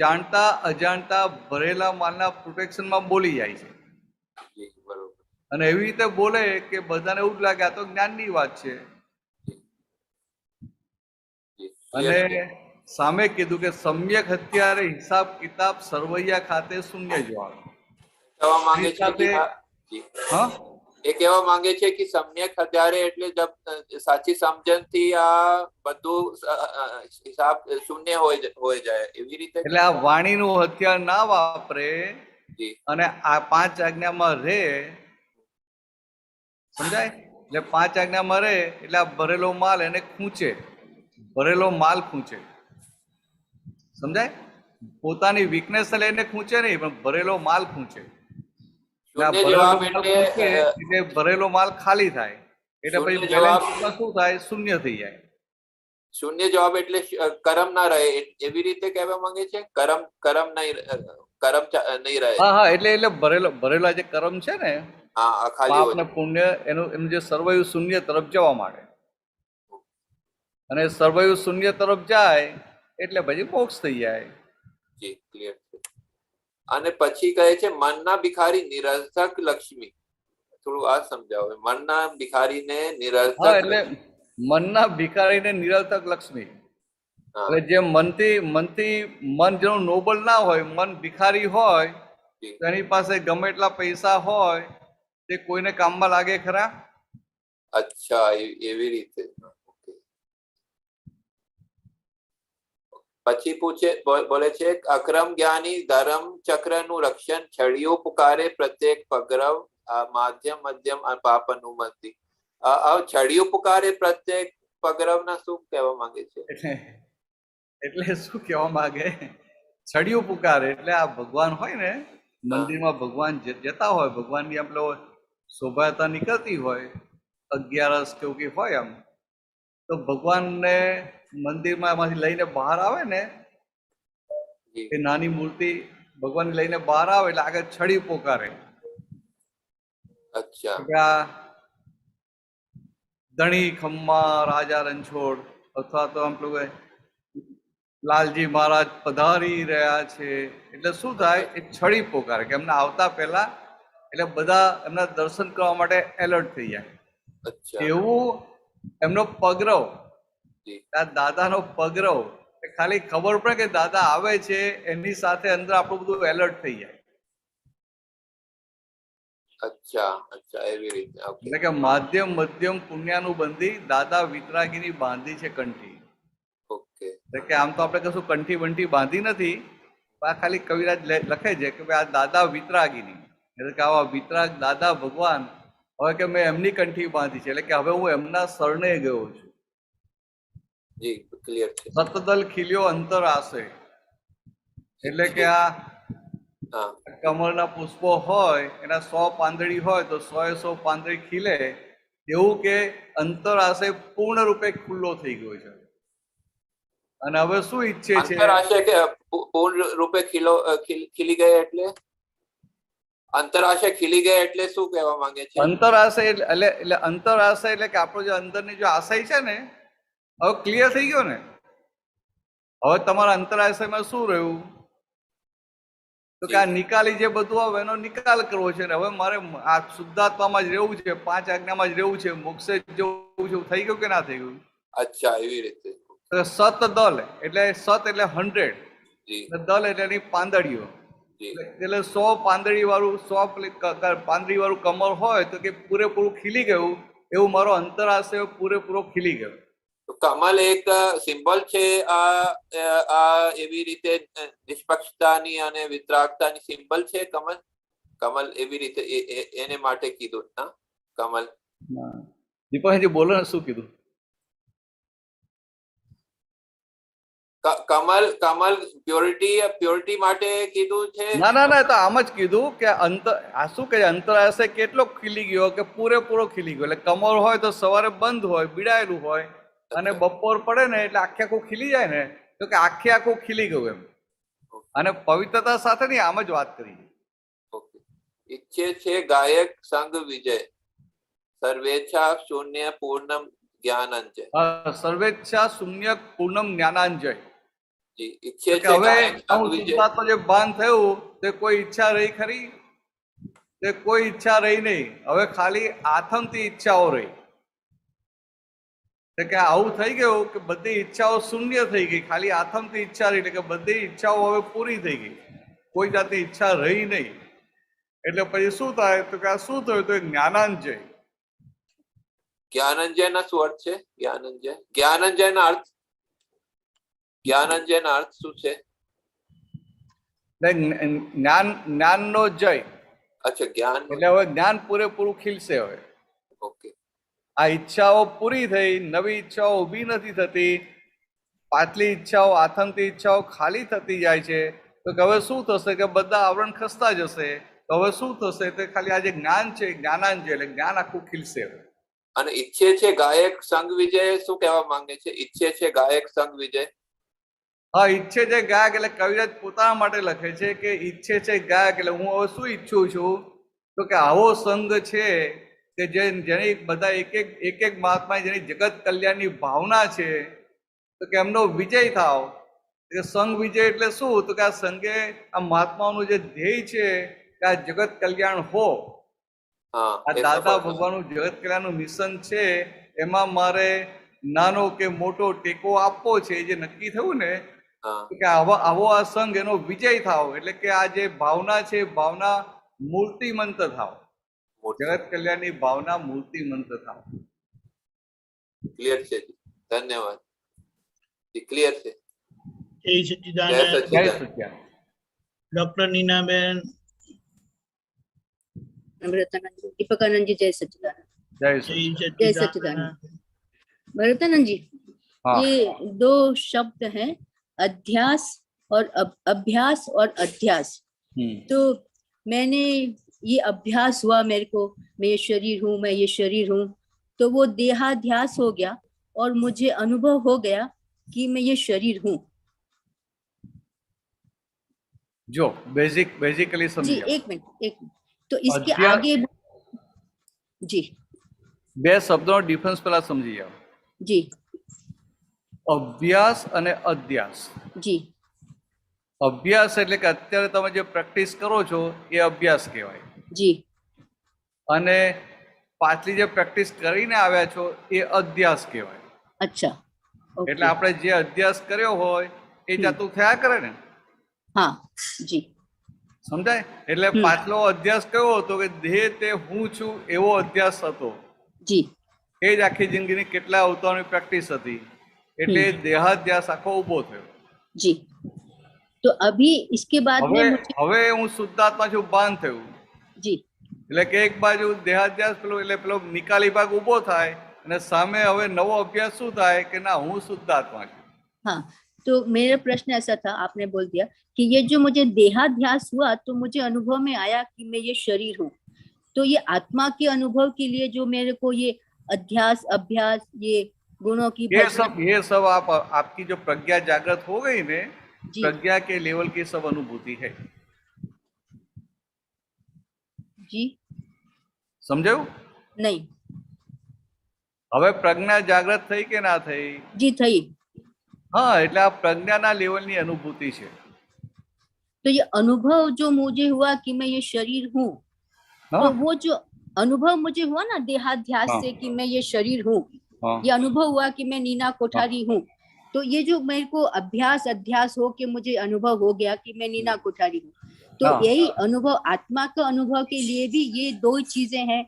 જાણતા અજાણતા ભરેલા માલના પ્રોટેક્શનમાં બોલી જાય છે.
જી બરોબર.
અને એવી રીતે બોલે કે બધાને એવું જ લાગે આ તો જ્ઞાનની વાત છે. અને સામે કીધું કે સમ્યક હથિયારે હિસાબ કિતાબ સરવૈયા ખાતે શૂન્ય જવાબ.
કહેવા માંગે છે કે
હા,
એ કહેવા માંગે છે કે સમ્યક હથિયારે એટલે સાચી સમજણથી આ બધું હિસાબ શૂન્ય હોય જાય એવી રીતે.
એટલે આ વાણીનું હથિયાર ના વાપરે
જી
અને આ 5 આજ્ઞામાં રહે. સમજાય? એટલે 5 આજ્ઞામાં રહે એટલે આ ભરેલો માલ એને ખૂંચે, ભરેલો માલ ખૂંચે. સમજાય? પોતાની વીકનેસ લઈને ખૂંચે નહીં, પણ ભરેલો માલ ખૂંચે. એટલે ભરેલો માલ ખાલી થાય એટલે પછી બેલેન્સમાં શું થાય? શૂન્ય થઈ જાય.
શૂન્ય જવાબ એટલે કરમ ના રહે એવી રીતે કહેવા માંગે છે. કરમ નહીં રહે.
હા, એટલે ભરેલા જે કર્મ છે ને,
હા ખાલી
પાપ ને પુણ્ય, એનું જે સર્વૈવ શૂન્ય તરફ જવા માંડે. અને સર્વૈવ શૂન્ય તરફ જાય એટલે પછી મોક્ષ થઈ જાય.
જી ક્લિયર છે. અને પછી કહે છે મનના ભિખારી નિરર્થક લક્ષ્મી. થોડું આ સમજાવો. મનના ભિખારીને નિરર્થક.
એટલે મનના ભિખારીને નિરર્થક લક્ષ્મી. એટલે જે મન જેનું નોબલ ના હોય, મન ભિખારી હોય, એની પાસે ગમે એટલા પૈસા હોય તે કોઈને કામમાં લાગે ખરા?
અચ્છા, એવી રીતે. ઓકે. પછી પૂછે બોલે છે, અક્રમ જ્ઞાની ધર્મ ચક્રનું રક્ષણ છડિયું પુકારે પ્રત્યેક પગરવ માધ્યમ મધ્યમ પાપનું મંદી. છડિયું પુકારે પ્રત્યેક પગરવના શું કહેવા માંગે છે?
એટલે શું કહેવા માંગે? છડિયું પુકારે એટલે આ ભગવાન હોય ને, મંદિરમાં ભગવાન જતા હોય, ભગવાનની આમ શોભાયાત્રા નીકળતી હોય, 11 કે એવું હોય આમ, તો ભગવાનને મંદિરમાં એમાંથી લઈને બહાર આવે ને, એ નાની મૂર્તિ ભગવાન લઈને બહાર આવે એટલે આગળ છડી પોકારે.
અચ્છા.
ધણી ખમ્મા રાજા રણછોડ, અથવા તો આમ લોકો લાલજી મહારાજ પધારી રહ્યા છે, એટલે શું થાય, એ છડી પોકારે કે એમને આવતા પહેલા એટલે બધા એમના દર્શન કરવા માટે એલર્ટ થઈ જાય. એવું એમનો પગરવ, દાદાનો પગરવ, ખાલી ખબર પડે કે દાદા આવે છે, એની સાથે અંદર આપણું બધું એલર્ટ થઈ જાય.
અચ્છા અચ્છા, એવી રીતે.
એટલે કે માધ્યમ મધ્યમ પુણ્યાનું બંધી દાદા વિતરાગીની બાંધી છે કંઠી.
ઓકે.
એટલે કે આમ તો આપણે કશું કંઠી બંઠી બાંધી નથી, આ ખાલી કવિરાજ લખે છે કે ભાઈ આ દાદા વિતરાગીની, એટલે કે આવા વિતરાગ દાદા ભગવાન હવે કે મેં એમની કંઠી બાંધી છે, એટલે કે હવે હું એમના શરણે ગયો છું.
જી, ક્લિયર છે.
સતદલ ખીલ્યો અંતર આશે, એટલે કે આ કમળના પુષ્પો હોય એના 100 પાંદડી હોય તો 100 પાંદડી ખીલે, એવું કે અંતર આશે પૂર્ણ રૂપે ખુલ્લો થઈ ગયો છે. અને હવે શું ઈચ્છે છે?
અંતર આશે કે પૂર્ણ રૂપે ખીલી ગયા એટલે અંતર આશે ખીલી ગયા એટલે શું કહેવા માંગે છે?
અંતર આશે એટલે અંતર આશે એટલે કે આપણો જે અંદરની જો આશય છે ને, હવે ક્લિયર થઈ ગયો ને. હવે તમારા અંતર આશયમાં શું રહ્યું? તો કે આ નિકાલી જે બધું આવે એનો નિકાલ કરવો છે ને હવે મારે આ શુદ્ધાત્મામાં જ રહેવું છે, 5 આજ્ઞામાં જ રહેવું છે, મોક્ષે જ જવું છે. થઈ ગયું કે ના થઈ ગયું?
અચ્છા, એવી રીતે.
સત દલ એટલે સત એટલે 100, દલ એટલે એની પાંદડીઓ, એટલે 100 પાંદડી વાળું 100 પાંદડી વાળું કમળ હોય તો કે પૂરેપૂરું ખીલી ગયું, એવું મારો અંતર આશય પૂરેપૂરો ખીલી ગયો.
કમલ એક સિમ્બોલ છે આ એવી રીતે નિષ્પક્ષતાની અને વિતરાગતાની સિમ્બોલ છે કમલ. કમલ એવી રીતે એને માટે કીધું ના કમલ.
દીપકજી બોલો ને શું કીધું?
કમલ કમલ પ્યોરિટી માટે કીધું છે.
ના ના ના, તો આમ જ કીધું કે અંતર આ શું કહે, અંતર આશય કેટલો ખીલી ગયો કે પૂરેપૂરો ખીલી ગયો. એટલે કમળ હોય તો સવારે બંધ હોય, બીડાયેલું હોય, અને બપોર પડે ને એટલે આખે આખું ખીલી જાય ને, તો કે આખે આખું ખીલી ગયું એમ. અને પવિત્રતા સાથે ની આમ જ વાત કરી.
ઈચ્છે છે ગાયક સંગ વિજય, સર્વેચ્છા શૂન્ય પૂર્ણમ જ્ઞાનાંજય.
સર્વેચ્છા શૂન્ય પૂર્ણમ જ્ઞાનાંજય.
ઈચ્છે છે ગાયક સંગ વિજય.
જે ભાન થયું તે કોઈ ઈચ્છા રહી ખરી? તે કોઈ ઈચ્છા રહી નહીં. હવે ખાલી આથમથી ઈચ્છાઓ રહી. એટલે કે આવું થઈ ગયું કે બધી ઈચ્છાઓ શૂન્ય થઈ ગઈ, ખાલી આથમથી ઈચ્છા રહી. એટલે કે બધી ઈચ્છાઓ હવે પૂરી થઈ ગઈ, કોઈ જાતની ઈચ્છા રહી નહીં. એટલે પછી શું થાય તો કે આ શું થયું? તો જ્ઞાનાંજય.
જ્ઞાનાંજય ના શું અર્થ છે? જ્ઞાનાંજય, જ્ઞાનાંજય ના અર્થ, જ્ઞાનાંજય ના અર્થ શું છે?
જ્ઞાનનો જય.
અચ્છા, જ્ઞાન.
એટલે હવે જ્ઞાન પૂરેપૂરું ખીલશે. હવે
ઓકે,
આ ઈચ્છાઓ પૂરી થઈ, નવી ઈચ્છાઓ ઊભી નથી થતી, પાછલી ઈચ્છાઓ આથમતી ઈચ્છાઓ ખાલી થતી જાય છે. તો હવે શું થશે કે બધા આવરણ ખસતા જશે. તો હવે શું થશે? તો ખાલી આ જે જ્ઞાન છે, જ્ઞાનાંજય, એટલે જ્ઞાન આખું ખીલશે.
અને ઈચ્છે છે ગાયક સંગ વિજય શું કહેવા માંગે છે? ઈચ્છે છે ગાયક સંગ વિજય.
હા, ઈચ્છે છે ગાયક એટલે કવિરાજ પોતાના માટે લખે છે કે ઈચ્છે છે ગાયક એટલે હું હવે શું ઈચ્છું છું? તો કે આવો સંઘ છે કે જેની બધા એક એક મહાત્મા જેની જગત કલ્યાણની ભાવના છે, તો કે એમનો વિજય થાવ. એ સંઘ વિજય એટલે શું? તો કે આ સંઘે આ મહાત્માઓનું જે ધ્યેય છે કે આ જગત કલ્યાણ હો, આ દાદા ભગવાનનું જગત કલ્યાણનું મિશન છે, એમાં મારે નાનો કે મોટો ટેકો આપવો છે, જે નક્કી થયું ને કે આવો આ સંઘ એનો વિજય થાવ. એટલે કે આ જે ભાવના છે ભાવના મૂર્તિમંત થાવ, જગત કલ્યાણની ભાવના મૂર્તિમંત થાવ.
क्लियर છે જી ધન્યવાદ જી ક્લિયર છે
જય
જય
સચ્ચિદાનંદ.
જય
સચ્ચિદાનંદ
સચ્ચિદાનંદ.
ડોક્ટર નીનાબેન.
भरतानंद जी, दीपकानंद जी, जय सच्चिदानंद।
જય
જય
સચ્ચિદાનંદ.
जय
સચ્ચિદાનંદ.
सच्चिदानंद। भरतानंद जी,
हाँ
ये दो शब्द हैं, अध्यास और अभ्यास और अध्यास। तो मैंने ये अभ्यास हुआ मेरे को, मैं ये शरीर हूँ, मैं ये शरीर हूँ, तो वो देहाध्यास हो गया और मुझे अनुभव हो गया कि मैं ये शरीर हूँ।
जो बेसिकली
जी
समझिए
एक मिनट तो इसके
अध्यास-
आगे जी
બે શબ્દોનો ડિફરન્સ પહેલા સમજી જાઓ.
जी
અભ્યાસ અને અધ્યાસ.
जी
અભ્યાસ એટલે કે અત્યારે તમે જે પ્રેક્ટિસ કરો છો એ અભ્યાસ કહેવાય
जी
અને પાછલી જે પ્રેક્ટિસ કરીને આવ્યા છો એ અધ્યાસ કહેવાય.
अच्छा ओके।
એટલે આપણે જે અધ્યાસ કર્યો હોય એ જાતું થયા કરે ને,
हाँ जी
સમજાય? એટલે પાછલો અધ્યાસ કયો હતો કે દેહ તે હું છું એવો અધ્યાસ હતો.
जी
એ જ આખી જિંદગીની કેટલા અવતારની પ્રેક્ટિસ હતી. એટલે દેહાધ્યાસ આખો ઊભો થયો.
जी तो अभी इसके बाद
હવે
में मुझे
હવે હું શુદ્ધાત્મા છું ભાન થયું.
जी
એટલે કે એક બાજુ દેહાધ્યાસ પેલો એટલે પેલો નિકાલી ભાગ ઊભો થાય અને સામે હવે નવો અભ્યાસ શું થાય કે ના હું શુદ્ધાત્મા છું.
हाँ तो मेरा प्रश्न ऐसा था, आपने बोल दिया कि ये जो मुझे देहाध्यास हुआ तो मुझे अनुभव में आया कि मैं ये शरीर हूँ। तो ये आत्मा के अनुभव के लिए जो मेरे को ये अध्यास अभ्यास ये गुणों की
ये सब आप आपकी जो प्रज्ञा जागृत हो गई ने,
जी
प्रज्ञा के लेवल की सब अनुभूति है.
जी
समझाયું?
नहीं
હવે પ્રજ્ઞા જાગૃત થઈ કે ના થઈ?
जी थई।
હા, એટલે આ પ્રજ્ઞાના લેવલની અનુભૂતિ છે.
तो ये अनुभव जो मुझे हुआ कि मैं ये शरीर हूँ, तो
हाँ
वो जो अनुभव मुझे हुआ ना देहाध्यास
हाँ।
से कि मैं ये शरीर हूँ,
हाँ
ये अनुभव हुआ कि मैं नीना कोठारी हूँ। तो ये जो मेरे को अभ्यास अध्यास हो के मुझे अनुभव हो गया कि मैं नीना कोठारी हूँ, तो
हाँ।
यही अनुभव आत्मा का अनुभव के लिए भी ये दो चीजें हैं,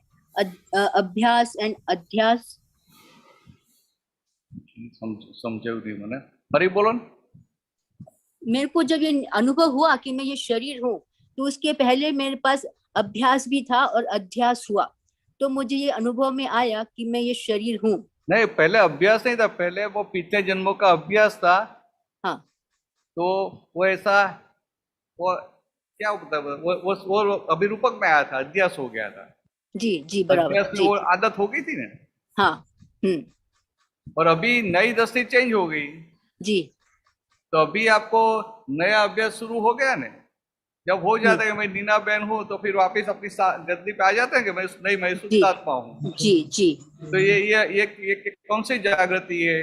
अभ्यास एंड अध्यास।
સમજાયું નહીં મને, ફરી બોલો ને.
मेरे को जब ये अनुभव हुआ कि मैं ये शरीर हूँ, तो उसके पहले मेरे पास अभ्यास भी था और अध्यास हुआ, तो मुझे ये अनुभव में आया कि मैं ये शरीर हूँ।
नहीं, पहले अभ्यास नहीं था, पहले वो पिछले जन्मों का अभ्यास था.
हाँ
तो वो ऐसा वो क्या होता है, वो अभिरूपक में आया था, अध्यास हो गया था.
जी जी बराबर
अभ्यास में
जी
वो आदत हो गई थी ना.
हाँ
और अभी नई दृष्टि चेंज हो गई,
जी
तो अभी आपको नया अभ्यास शुरू हो गया ना. जब हो जाता है कि मैं नीना बहन हूँ, तो फिर वापस अपनी गद्दी पे आ जाते हैं कि मैं शुद्धात्मा हूँ.
जी जी
तो ये कौन सी जागृति है?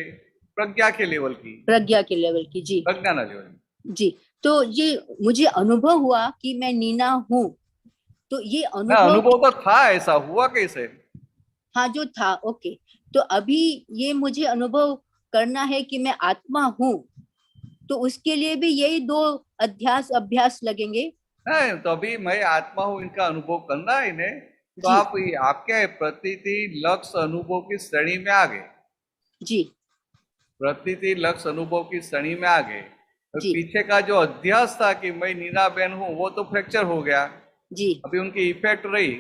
प्रज्ञा के लेवल की,
प्रज्ञा के लेवल की। जी
प्रज्ञाना लेवल.
जी तो ये मुझे अनुभव हुआ कि मैं नीना हूँ, तो ये
ना
अनुभव
अनुभव तो था, ऐसा हुआ कैसे?
हाँ जो था ओके। तो अभी ये मुझे अनुभव करना है कि मैं आत्मा हूँ, तो उसके लिए भी यही दो अध्यास अभ्यास लगेंगे।
नहीं, तो अभी मैं आत्मा हूँ इनका अनुभव करना है ने, तो
जी।
आप क्या प्रतीति लक्ष्य अनुभव की श्रेणी में आ गए.
जी
प्रतीति लक्ष्य अनुभव की श्रेणी में आ गए. तो
जी।
पीछे का जो अध्यास था कि मैं नीना बहन हूँ, वो तो फ्रैक्चर हो गया.
जी
अभी उनकी इफेक्ट रही.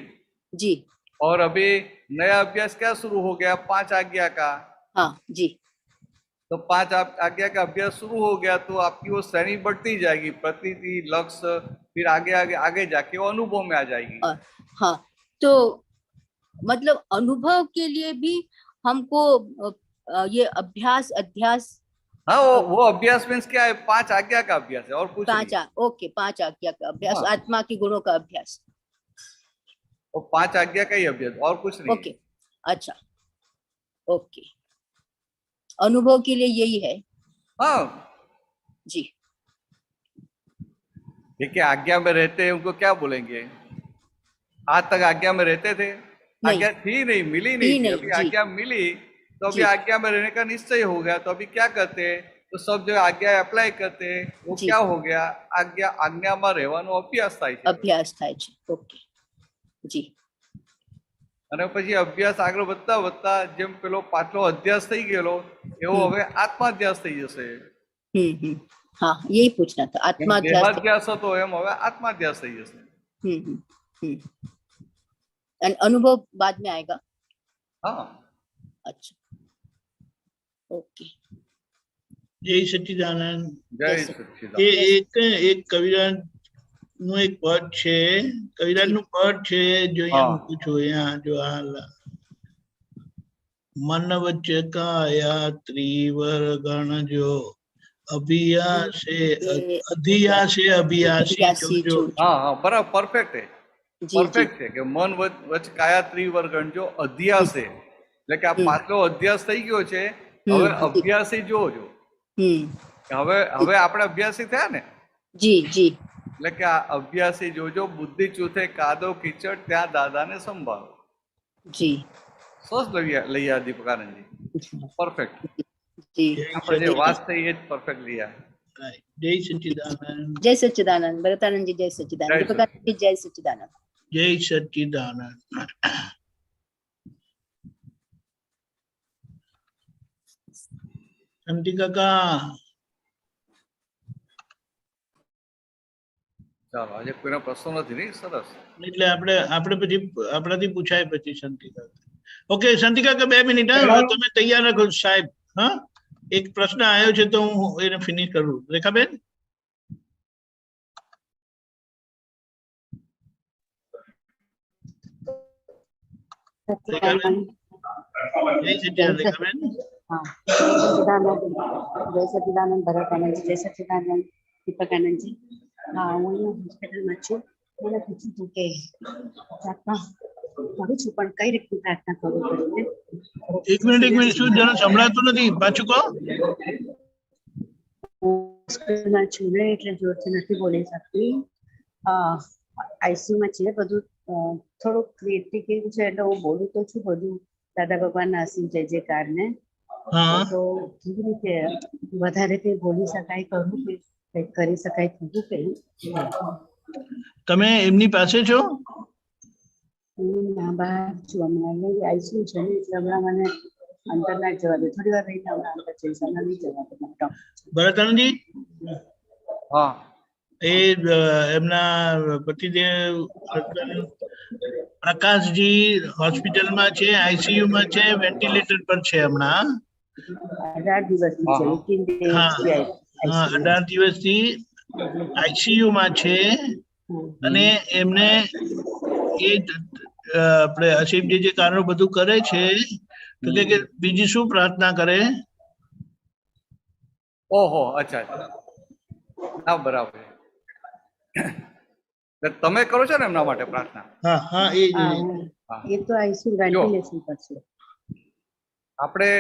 जी
और अभी नया अभ्यास क्या शुरू हो गया? 5 आज्ञा का.
हाँ जी
तो 5 आज्ञा का अभ्यास शुरू हो गया, तो आपकी वो श्रेणी बढ़ती जाएगी, प्रतीति लक्ष्य, फिर आगे आगे आगे जाके वो अनुभव में आ जाएगी.
हाँ तो मतलब अनुभव के लिए भी हमको ये अभ्यास अध्यास
हाँ, वो अभ्यास मीन्स क्या है? 5 आज्ञा का अभ्यास है और कुछ नहीं.
ओके 5 आज्ञा का अभ्यास,
हाँ।
आत्मा के गुणों का अभ्यास।
वो 5 आज्ञा का ही अभ्यास और कुछ नहीं.
ओके अच्छा ओके, अनुभव के लिए यही है।
हाँ,
जी
देखिए आज्ञा में रहते हैं उनको क्या बोलेंगे? आज तक आज्ञा में रहते थे,
नहीं।
आज्ञा थी नहीं, मिली
थी
नहीं थी.
नहीं,
अभी
जी।
आज्ञा मिली, तो अभी
जी।
आज्ञा में रहने का निश्चय हो गया. तो अभी क्या करते हैं? तो सब जो आज्ञा अप्लाई करते हैं, वो
जी।
क्या हो गया? आज्ञा में રહેવાનો અભ્યાસ થાય છે.
अभ्यास થાય છે। ओके जी
અને પછી અભ્યાસ આગળ વધતા વધતા જેમ પેલો પાછલો અધ્યાસ થઈ ગયેલો એવો હવે આત્માધ્યાસ થઈ જશે.
हाँ यही पूछना था, आत्माध्यास।
દેહાધ્યાસ હતો એમ હવે આત્માધ્યાસ થઈ જશે.
अनुभव बाद में आएगा।
हाँ
अच्छा ओके।
जय सच्चिदानंद।
જય
જય
સચ્ચિદાનંદ.
એક કવિરાજ નું એક પદ છે, કવિરાજ નું પદ છે જો અહીંયા મૂકું છું, અહીંયા જો હાલ મન વચ્ચ કાયા ત્રિવર ગણ જો અભિયાસે અધિયાસે અભિયાસી જો.
હા હા બરાબર, પરફેક્ટ છે, પરફેક્ટ છે કે મન વચ્ચ કાયા ત્રિવર્ગણ જો અધ્યાસ છે, એટલે કે આ પાછલો અધ્યાસ થઈ ગયો છે, હવે અભ્યાસી જોજો. હવે આપણે અભ્યાસી થયા ને.
જી જી.
એટલે કે આ અભ્યાસી જોજો, બુદ્ધિ ચૂથે કાદો કીચડ ત્યાં દાદાને સંભાળો.
જી
સરસ લઈ આ દીપકાનંદજી, પરફેક્ટ.
જી
આપણે જે વાત થઈ એ જ પરફેક્ટ લઈ આ.
જય સચ્ચિદાનંદ.
जय सच्चिदानंद। भरतानंद जी जय सच्चिदानंद। दीपकानंद जी जय सच्चिदानंद।
जय सच्चिदानंद। શાંતિ કાકા.
ચાલો આજે કોઈના પ્રશ્નો નથી ને? સરસ.
એટલે આપણે પછી આપણાથી પૂછાય પછી શાંતિ કાકા. ઓકે શાંતિ કાકા 2 મિનિટ, હા તમે તૈયાર રાખો સાહેબ. હા એક પ્રશ્ન આવ્યો છે તો હું એને ફિનિશ કરું. રેખાબેન જય સચ્ચિદાનંદ. રેખાબેન
જય સચ્ચિદાનંદ ભરતાનંદ, જય સચ્ચિદાનંદ દીપકાનંદજી. હા હું અહીંયા હોસ્પિટલમાં છું. મને પૂછ્યું હતું કે પ્રાર્થના કરું છું પણ કઈ રીતની પ્રાર્થના કરું કરીને.
એક મિનિટ શું જરા સંભળાતું નથી, પાછું કહો.
હોસ્પિટલમાં છું ને એટલે જોરથી નથી બોલી શકતી. આઈસીયુમાં છે, બધું થોડુંક ક્રિએટિવ છે એટલે હું બોલું તો છું બધું દાદા ભગવાનના અસીમ જય જયકાર ને. તો કેવી રીતે વધારે કઈ બોલી શકાય, કરું કે કઈક કરી શકાય, થયું કે
તમે એમની પાસે છો?
હું બહાર છું, હમણાં આઈસીયુ છે ને એટલે હમણાં મને અંદર ના જવા દે, થોડી વાર રહીને હમણાં અંદર જઈશ, હમણાં નહીં જવા દે.
ભરતાનંદજી
હા
એ એમના પતિદેવ પ્રકાશજી હોસ્પિટલમાં છે, આઈસીયુમાં છે, વેન્ટિલેટર પર છે હમણાં.
18 દિવસની છે,
18 દિવસથી આઈસીયુમાં છે અને એમને એ આપણે અસીમ જે કારણો બધું કરે છે તો કે બીજી શું પ્રાર્થના કરે?
ઓહો અચ્છા હા બરાબર. તમે કરો છો ને એમના માટે પ્રાર્થના?
હા હા એ
તો આઈસીયુ વેન્ટિલેશન પર છે.
આપણે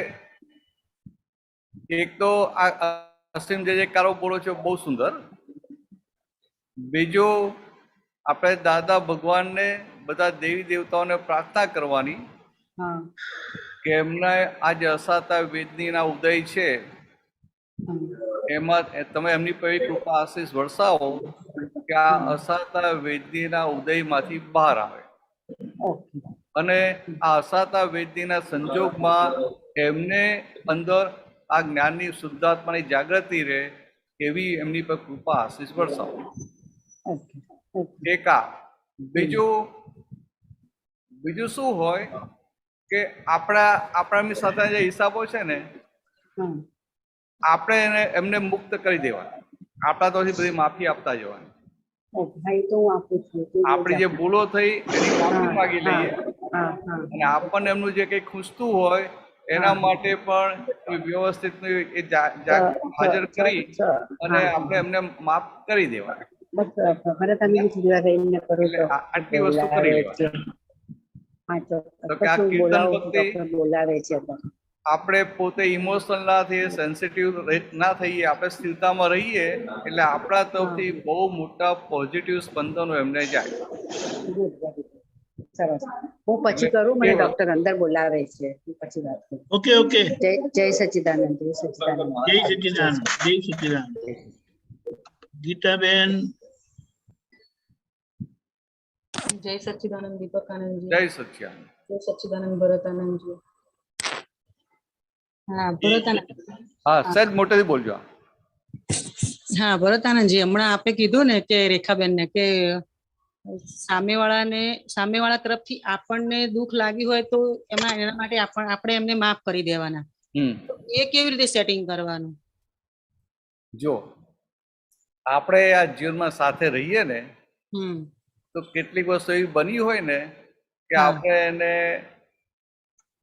એક તો આ અસીમ જે કારો બોલો છો બહુ સુંદર. બીજું આપણે દાદા ભગવાનને બધા દેવી દેવતાઓને પ્રાર્થના કરવાની કે એમને આ જે અસાતા વેદનીના ઉદય છે એમાં તમે એમની પર કૃપા આશીષ વરસાવો કે આ અસાતા વેદનીના ઉદયમાંથી બહાર આવે અને આ અસાતા વેદનીના સંજોગમાં એમને અંદર આ જ્ઞાનની શુદ્ધાત્માની જાગૃતિ રહે એવી એમની પર કૃપા આશીષ વરસાવો. એકા બીજું શું હોય કે આપણાની સાથે જે હિસાબો છે ને આપણે એમને મુક્ત કરી દેવાના, આપણા તો બધી માફી આપતા જવાની. આપણી જે ભૂલો થઈ એની માફી માંગી લઈએ અને આપણને એમનું જે કઈ ખૂંચતું હોય એના માટે પણ વ્યવસ્થિત હાજર કરી અને આપણે એમને માફ કરી દેવાના. આટલી વસ્તુ કરી લેવાની. આપણે પોતે ઇમોશનલ ના થઈએ, સેન્સિટિવ ના થઈએ, આપણે સ્થિરતામાં રહીએ એટલે આપણા તરફથી બહુ મોટા પોઝિટિવ સ્પંદનો એમને જાય.
સરસ. હું પછી કરું, મને ડોક્ટર અંદર બોલાવે છે, પછી વાત કરું.
Okay okay.
જય સચ્ચિદાનંદ. જય સચ્ચિદાનંદ.
જય સચ્ચિદાનંદ. જય સચ્ચિદાનંદ. ગીતાબેન.
જય સચ્ચિદાનંદ દીપકાનંદજી.
જય સચ્ચિદાનંદ.
સચ્ચિદાનંદ ભરતાનંદજી. હા ભરતાનંદ.
હા સહેજ મોટેથી બોલજો.
હા ભરતાનંદજી, હમણાં આપે કીધું ને કે રેખાબેન ને કે સામેવાળા તરફથી આપણને દુઃખ લાગ્યું હોય તો એના માટે આપણે એમને માફ કરી દેવાના. તો એ કેવી રીતે સેટિંગ કરવાનું?
જો આપણે આ જીવનમાં સાથે રહીએ ને તો કેટલીક વસ્તુ એવી બની હોય ને કે આપણે એને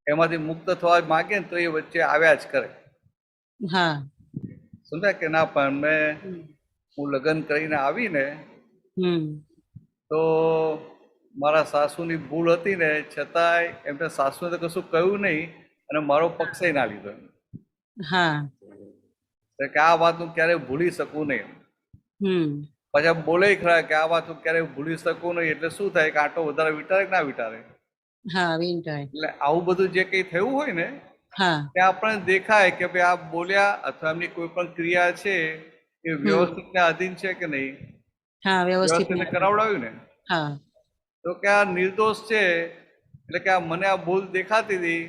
એમાંથી મુક્ત થવા માંગે ને તો એ વચ્ચે આવ્યા જ કરે.
હા
સમજાય કે ના? પણ હું લગ્ન કરીને આવીને તો મારા સાસુની ભૂલ હતી ને છતાંય એમને સાસુએ તો કશું કહ્યું નહીં અને મારો પક્ષ ના લીધો.
હા
કે આ વાત હું ક્યારેય ભૂલી શકું નહીં. પછી બોલે ખરા કે આ વાત હું ક્યારેય ભૂલી શકું નહીં. એટલે શું થાય કે આટો વધારે વિટારે કે ના વિટારે?
હા વિટારે.
એટલે આવું બધું જે કઈ થયું હોય ને ત્યાં આપણને દેખાય કે ભાઈ આ બોલ્યા અથવા એમની કોઈ પણ ક્રિયા છે એ વ્યવસ્થિત ને આધીન છે કે નહીં.
હા વ્યવસ્થિત
કરાવડાવ્યું ને તો કે આ નિર્દોષ છે. એટલે કે આ મને આ ભૂલ દેખાતી હતી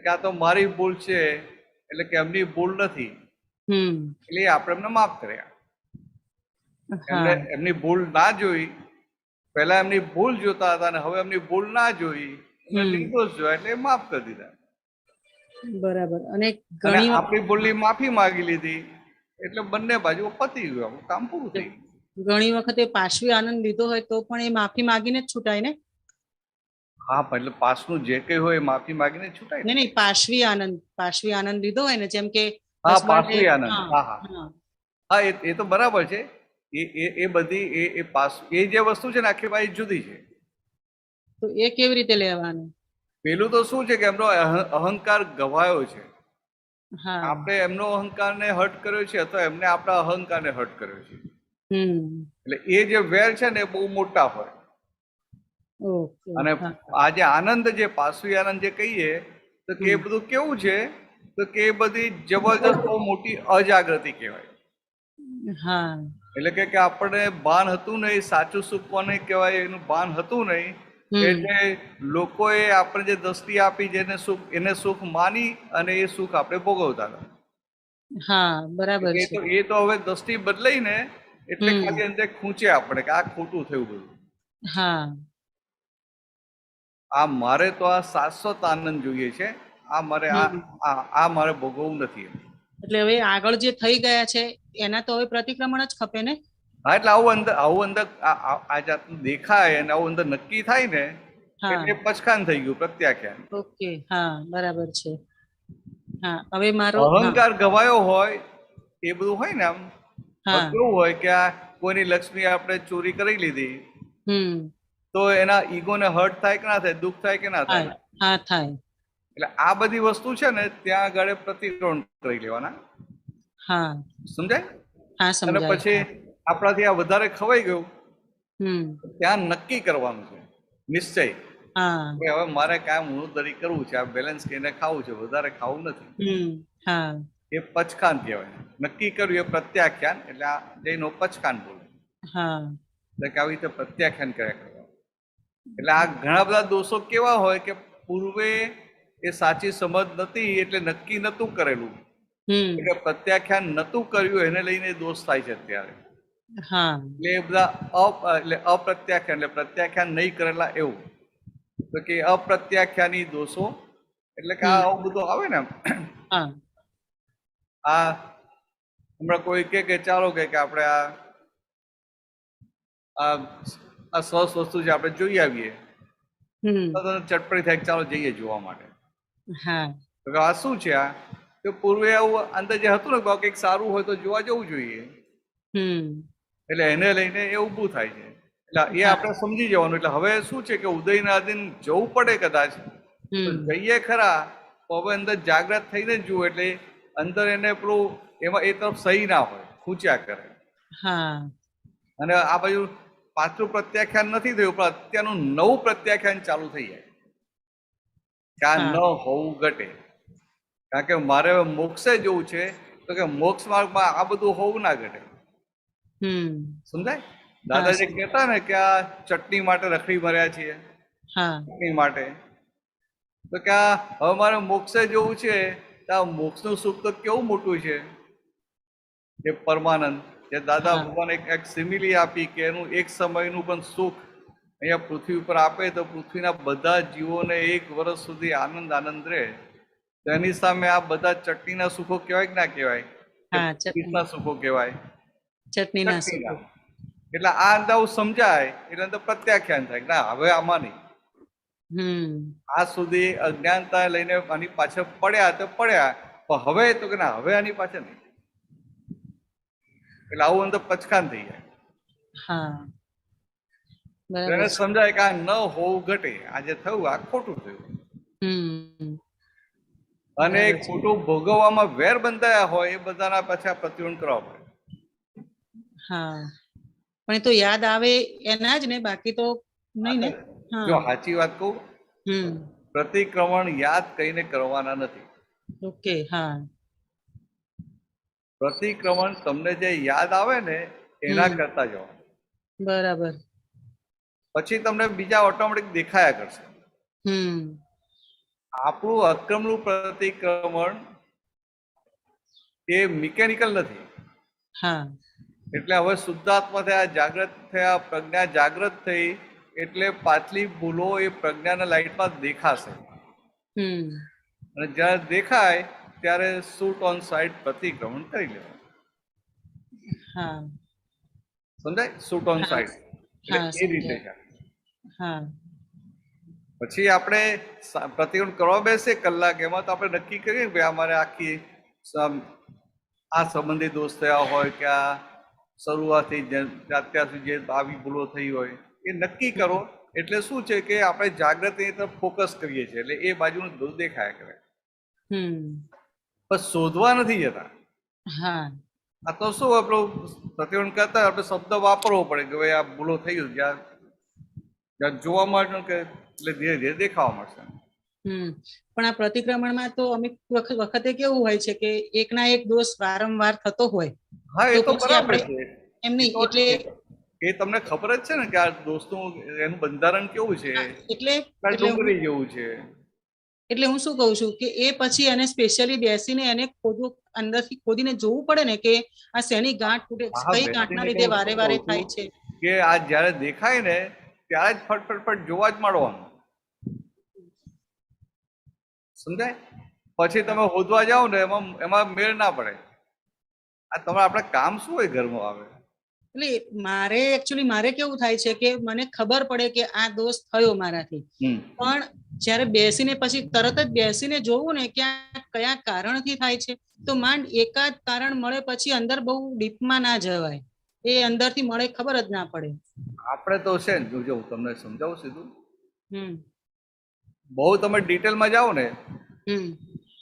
કે આ તો મારી ભૂલ છે, એટલે કે એમની ભૂલ નથી. એટલે આપણે એમને માફ કર્યા. એમની ભૂલ ના જોઈ, પહેલા એમની ભૂલ જોતા હતા અને હવે એમની ભૂલ ના જોઈ, નિર્દોષ જોયા એટલે માફ કરી દીધા.
બરાબર. અને
આપણી ભૂલની માફી માંગી લીધી એટલે બંને બાજુ પતી ગયું, કામ પૂરું થઈ ગયું.
ઘણી વખતે પાશવી આનંદ લીધો હોય તો પણ એ માફી માંગીને જ છૂટાય ને?
હા એટલે પાસનું જે કઈ હોય એ માફી માંગીને છૂટાય.
નહીં પાશવી આનંદ લીધો હોય ને, જેમ કે
પાશવી આનંદ. હા એ તો બરાબર છે. એ બધી એ જે વસ્તુ છે ને આખી બાઈ જુદી છે.
તો એ કેવી રીતે લેવાનું?
પેલું તો શું છે કે એમનો અહંકાર ગવાયો છે. આપણે એમનો અહંકારને હર્ટ કર્યો છે અથવા એમને આપણા અહંકારને હર્ટ કર્યો છે. એટલે એ જે વેર છે ને એ બહુ મોટા હોય. અને આ જે આનંદ, જે પાશવી આનંદ જે કહીએ તો કે એ બધું કેવું છે તો કે એ બધી જબરજસ્ત બહુ મોટી અજાગૃતિ કહેવાય. એટલે કે આપણને ભાન હતું નહીં, સાચું સુખ કોને કહેવાય એનું ભાન હતું નહીં. એટલે લોકોએ આપણે જે દ્રષ્ટિ આપી જેને સુખ, એને સુખ માની અને એ સુખ આપણે ભોગવતા હતા.
હા બરાબર.
એ તો હવે દ્રષ્ટિ બદલાઈ ને એટલે ખાલી અંદર ખૂંચે આપણે કે આ ખોટું થયું બધું.
હા
આ મારે તો આ શાશ્વત આનંદ જોઈએ છે, આ મારે આ મારે ભોગવવું નથી.
એટલે હવે આગળ જે થઈ ગયા છે એના તો હવે પ્રતિક્રમણ જ ખપે ને?
હા એટલે આવું અંદર આ જાતનું દેખાય અને આવું અંદર નક્કી થાય ને એટલે પછખાન થઈ ગયું, પ્રત્યાખ્યાન.
ઓકે હા બરાબર છે. હા હવે મારો
અહંકાર ગવાયો હોય એ બધું હોય ને, આમ કેવું હોય કે આ કોઈની લક્ષ્મી આપણે ચોરી કરી લીધી તો એના ઈગોને હર્ટ થાય કે ના થાય, દુઃખ થાય કે ના થાય?
હા થાય.
એટલે આ બધી વસ્તુ છે ને ત્યાં આગળ પ્રતિક્રમણ કરી લેવાના.
હા
સમજાય?
હા સમજાય.
અને પછી આપણાથી આ વધારે ખવાઈ ગયું ત્યાં નક્કી કરવાનું છે, નિશ્ચય કે હવે મારે કામ ઉણોદરી કરવું છે, આ બેલેન્સ કરીને ખાવું છે, વધારે ખાવું નથી. એ પચખાન કહેવાય. નક્કી કર્યું એ પ્રત્યાખ્યાન. એટલે આ જૈનો પચખાન બોલે. એટલે કે આવી રીતે પ્રત્યાખ્યાન કર્યા કરવા. એટલે આ ઘણા બધા દોષો કેવા હોય કે પૂર્વે એ સાચી સમજ નથી એટલે નક્કી નતું કરેલું, એટલે પ્રત્યાખ્યાન નતું કર્યું એને લઈને દોષ થાય છે અત્યારે. એટલે એ બધા એટલે અપ્રત્યાખ્યાન, એટલે પ્રત્યાખ્યાન નહીં કરેલા એવું. તો કે અપ્રત્યાખ્યાની દોષો એટલે કે આવું બધું આવે ને. આ હમણાં કોઈ કે ચાલો કે આપણે આ સરસ વસ્તુ છે આપણે જોઈ આવીએ, ચટપટી થાય ચાલો જઈએ જોવા માટે. તો આ શું છે? આ તો પૂર્વે આવું અંદર જે હતું ને કંઈક સારું હોય તો જોવા જવું જોઈએ, એટલે એને લઈને એ ઊભું થાય છે. એટલે એ આપણે સમજી જવાનું. એટલે હવે શું છે કે ઉદયના અધીન જવું પડે કદાચ, જઈએ ખરા તો હવે અંદર જાગ્રત થઈને જ જુઓ. એટલે અંદર એને પેલું એમાં એ તરફ સહી ના હોય, ખૂચ્યા કરે. અને આ બાજુ પાછું પ્રત્યાખ્યાન નથી થયું પણ અત્યારનું નવું પ્રત્યાખ્યાન ચાલુ થઈ જાય કે આ ન હોવું ઘટે. કારણ કે મારે મોક્ષે જવું છે તો કે મોક્ષ માર્ગમાં આ બધું હોવું ના ઘટે. સમજાય? દાદાજી કહેતા ને કે આ ચટણી માટે રખડી મર્યા છીએ, ચટણી માટે. તો કે આ હવે મારે મોક્ષે જવું છે, તો આ મોક્ષનું સુખ તો કેવું મોટું છે, એ પરમાનંદ. જે દાદા ભગવાને એક સિમિલી આપી કે એનું એક સમયનું પણ સુખ અહીંયા પૃથ્વી ઉપર આપે તો પૃથ્વીના બધા જીવોને 1 વર્ષ સુધી આનંદ રહે. તેની સામે આ બધા ચટણીના સુખો કહેવાય કે ના કહેવાય? ચટણીના સુખો કહેવાય.
ચટણીના સુખો.
એટલે આ અંદાજ સમજાય એટલે તો પ્રત્યાખ્યાન થાય ના હવે આમાં નહીં. આ સુધી અજ્ઞાનતા લઈને આની પાછળ પડ્યા તો પડ્યા, પણ હવે તો કે ના હવે આની પાછળ નહીં. એટલે આવું અંદર પચકાન થઈ જાય. એને સમજાય કે આ ન હોવું ઘટે, આજે થયું આ ખોટું થયું. અને ખોટું ભોગવવામાં વેર બંધાયા હોય એ બધાના પાછા પ્રતિબંધ કરવા પડે.
પણ એ તો યાદ આવે એના જ ને, બાકી તો નહીં ને.
જો સાચી વાત કહું, પ્રતિક્રમણ યાદ કરીને કરવાના નથી.
ઓકે.
પ્રતિક્રમણ તમને જે યાદ આવે ને એના કરતા જવા.
બરાબર.
પછી તમને બીજા ઓટોમેટિક દેખાયા કરશે. આપણું અક્રમનું પ્રતિક્રમણ એ મિકેનિકલ નથી. એટલે હવે શુદ્ધાત્મા થયા, જાગૃત થયા, પ્રજ્ઞા જાગૃત થઈ એટલે પાછલી ભૂલો એ પ્રજ્ઞાના લાઈટમાં દેખાશે. અને જ્યારે દેખાય ત્યારે શૂટ ઓન સાઇડ પ્રતિક્રમણ કરી લેવાનું. સમજાય? શૂટ ઓન સાઇડ એ રીતે. પછી આપણે પ્રતિક્રમણ કરવા બેસે કલાક, એમાં તો આપણે નક્કી કરીએ કે ભાઈ અમારે આખી આ સંબંધી દોષ થયા હોય કે આ શરૂઆતથી અત્યાર સુધી જે આવી ભૂલો થઈ હોય એ નક્કી કરો. એટલે શું છે કે આપણે જાગૃતિ તરફ ફોકસ કરીએ છીએ એટલે એ બાજુનું દોષ દેખાયા કરે. બસ શોધવા નથી જતા. આ તો શું આપણું પ્રતિક્રમણ કરતા આપણે શબ્દ વાપરવો પડે કે ભાઈ આ ભૂલો થઈ ગયું, જ્યાં જોવા મળે કે એટલે ધીરે ધીરે દેખાવા મળશે.
પણ આ પ્રતિક્રમણમાં તો અમુક વખતે કેવું હોય છે કે એકના એક દોષ વારંવાર થતો હોય.
એ તો બરાબર છે.
એમ નહીં, એટલે
એ તમને ખબર જ છે ને કે આ દોસ્તનું એનું બંધારણ કેવું છે,
એટલે
ડુંગળી જેવું છે.
એટલે હું શું કહું છું કે એ પછી એને સ્પેશિયલી બેસીને એને અંદરથી ખોદીને જોવું પડે ને કે આ શેની ગાંઠ તૂટે, કઈ ગાંઠના લીધે વારે વારે થાય છે.
કે આ જયારે દેખાય ને ત્યારે જ ફટફટ જોવા જ માંડવાનું. સમજાય? પછી તમે હોદવા જાઓ ને એમાં મેળ ના પડે. આ તમારે આપણે કામ શું હોય ઘરમાં આવે.
એટલે મારે કેવું થાય છે કે મને ખબર પડે કે આ દોષ થયો મારાથી, પણ જયારે બેસીને પછી તરત જ બેસીને જોવું ને કે કયા કારણથી થાય છે, તો માંડ એકાદ કારણ મળે પછી અંદર બહુ ડીપમાં ના જવાય. એ અંદરથી મળે ખબર જ ના પડે.
આપણે તો છે ને, જો હું તમને સમજાવું સીધું, બહુ તમે ડિટેલમાં જાઓ ને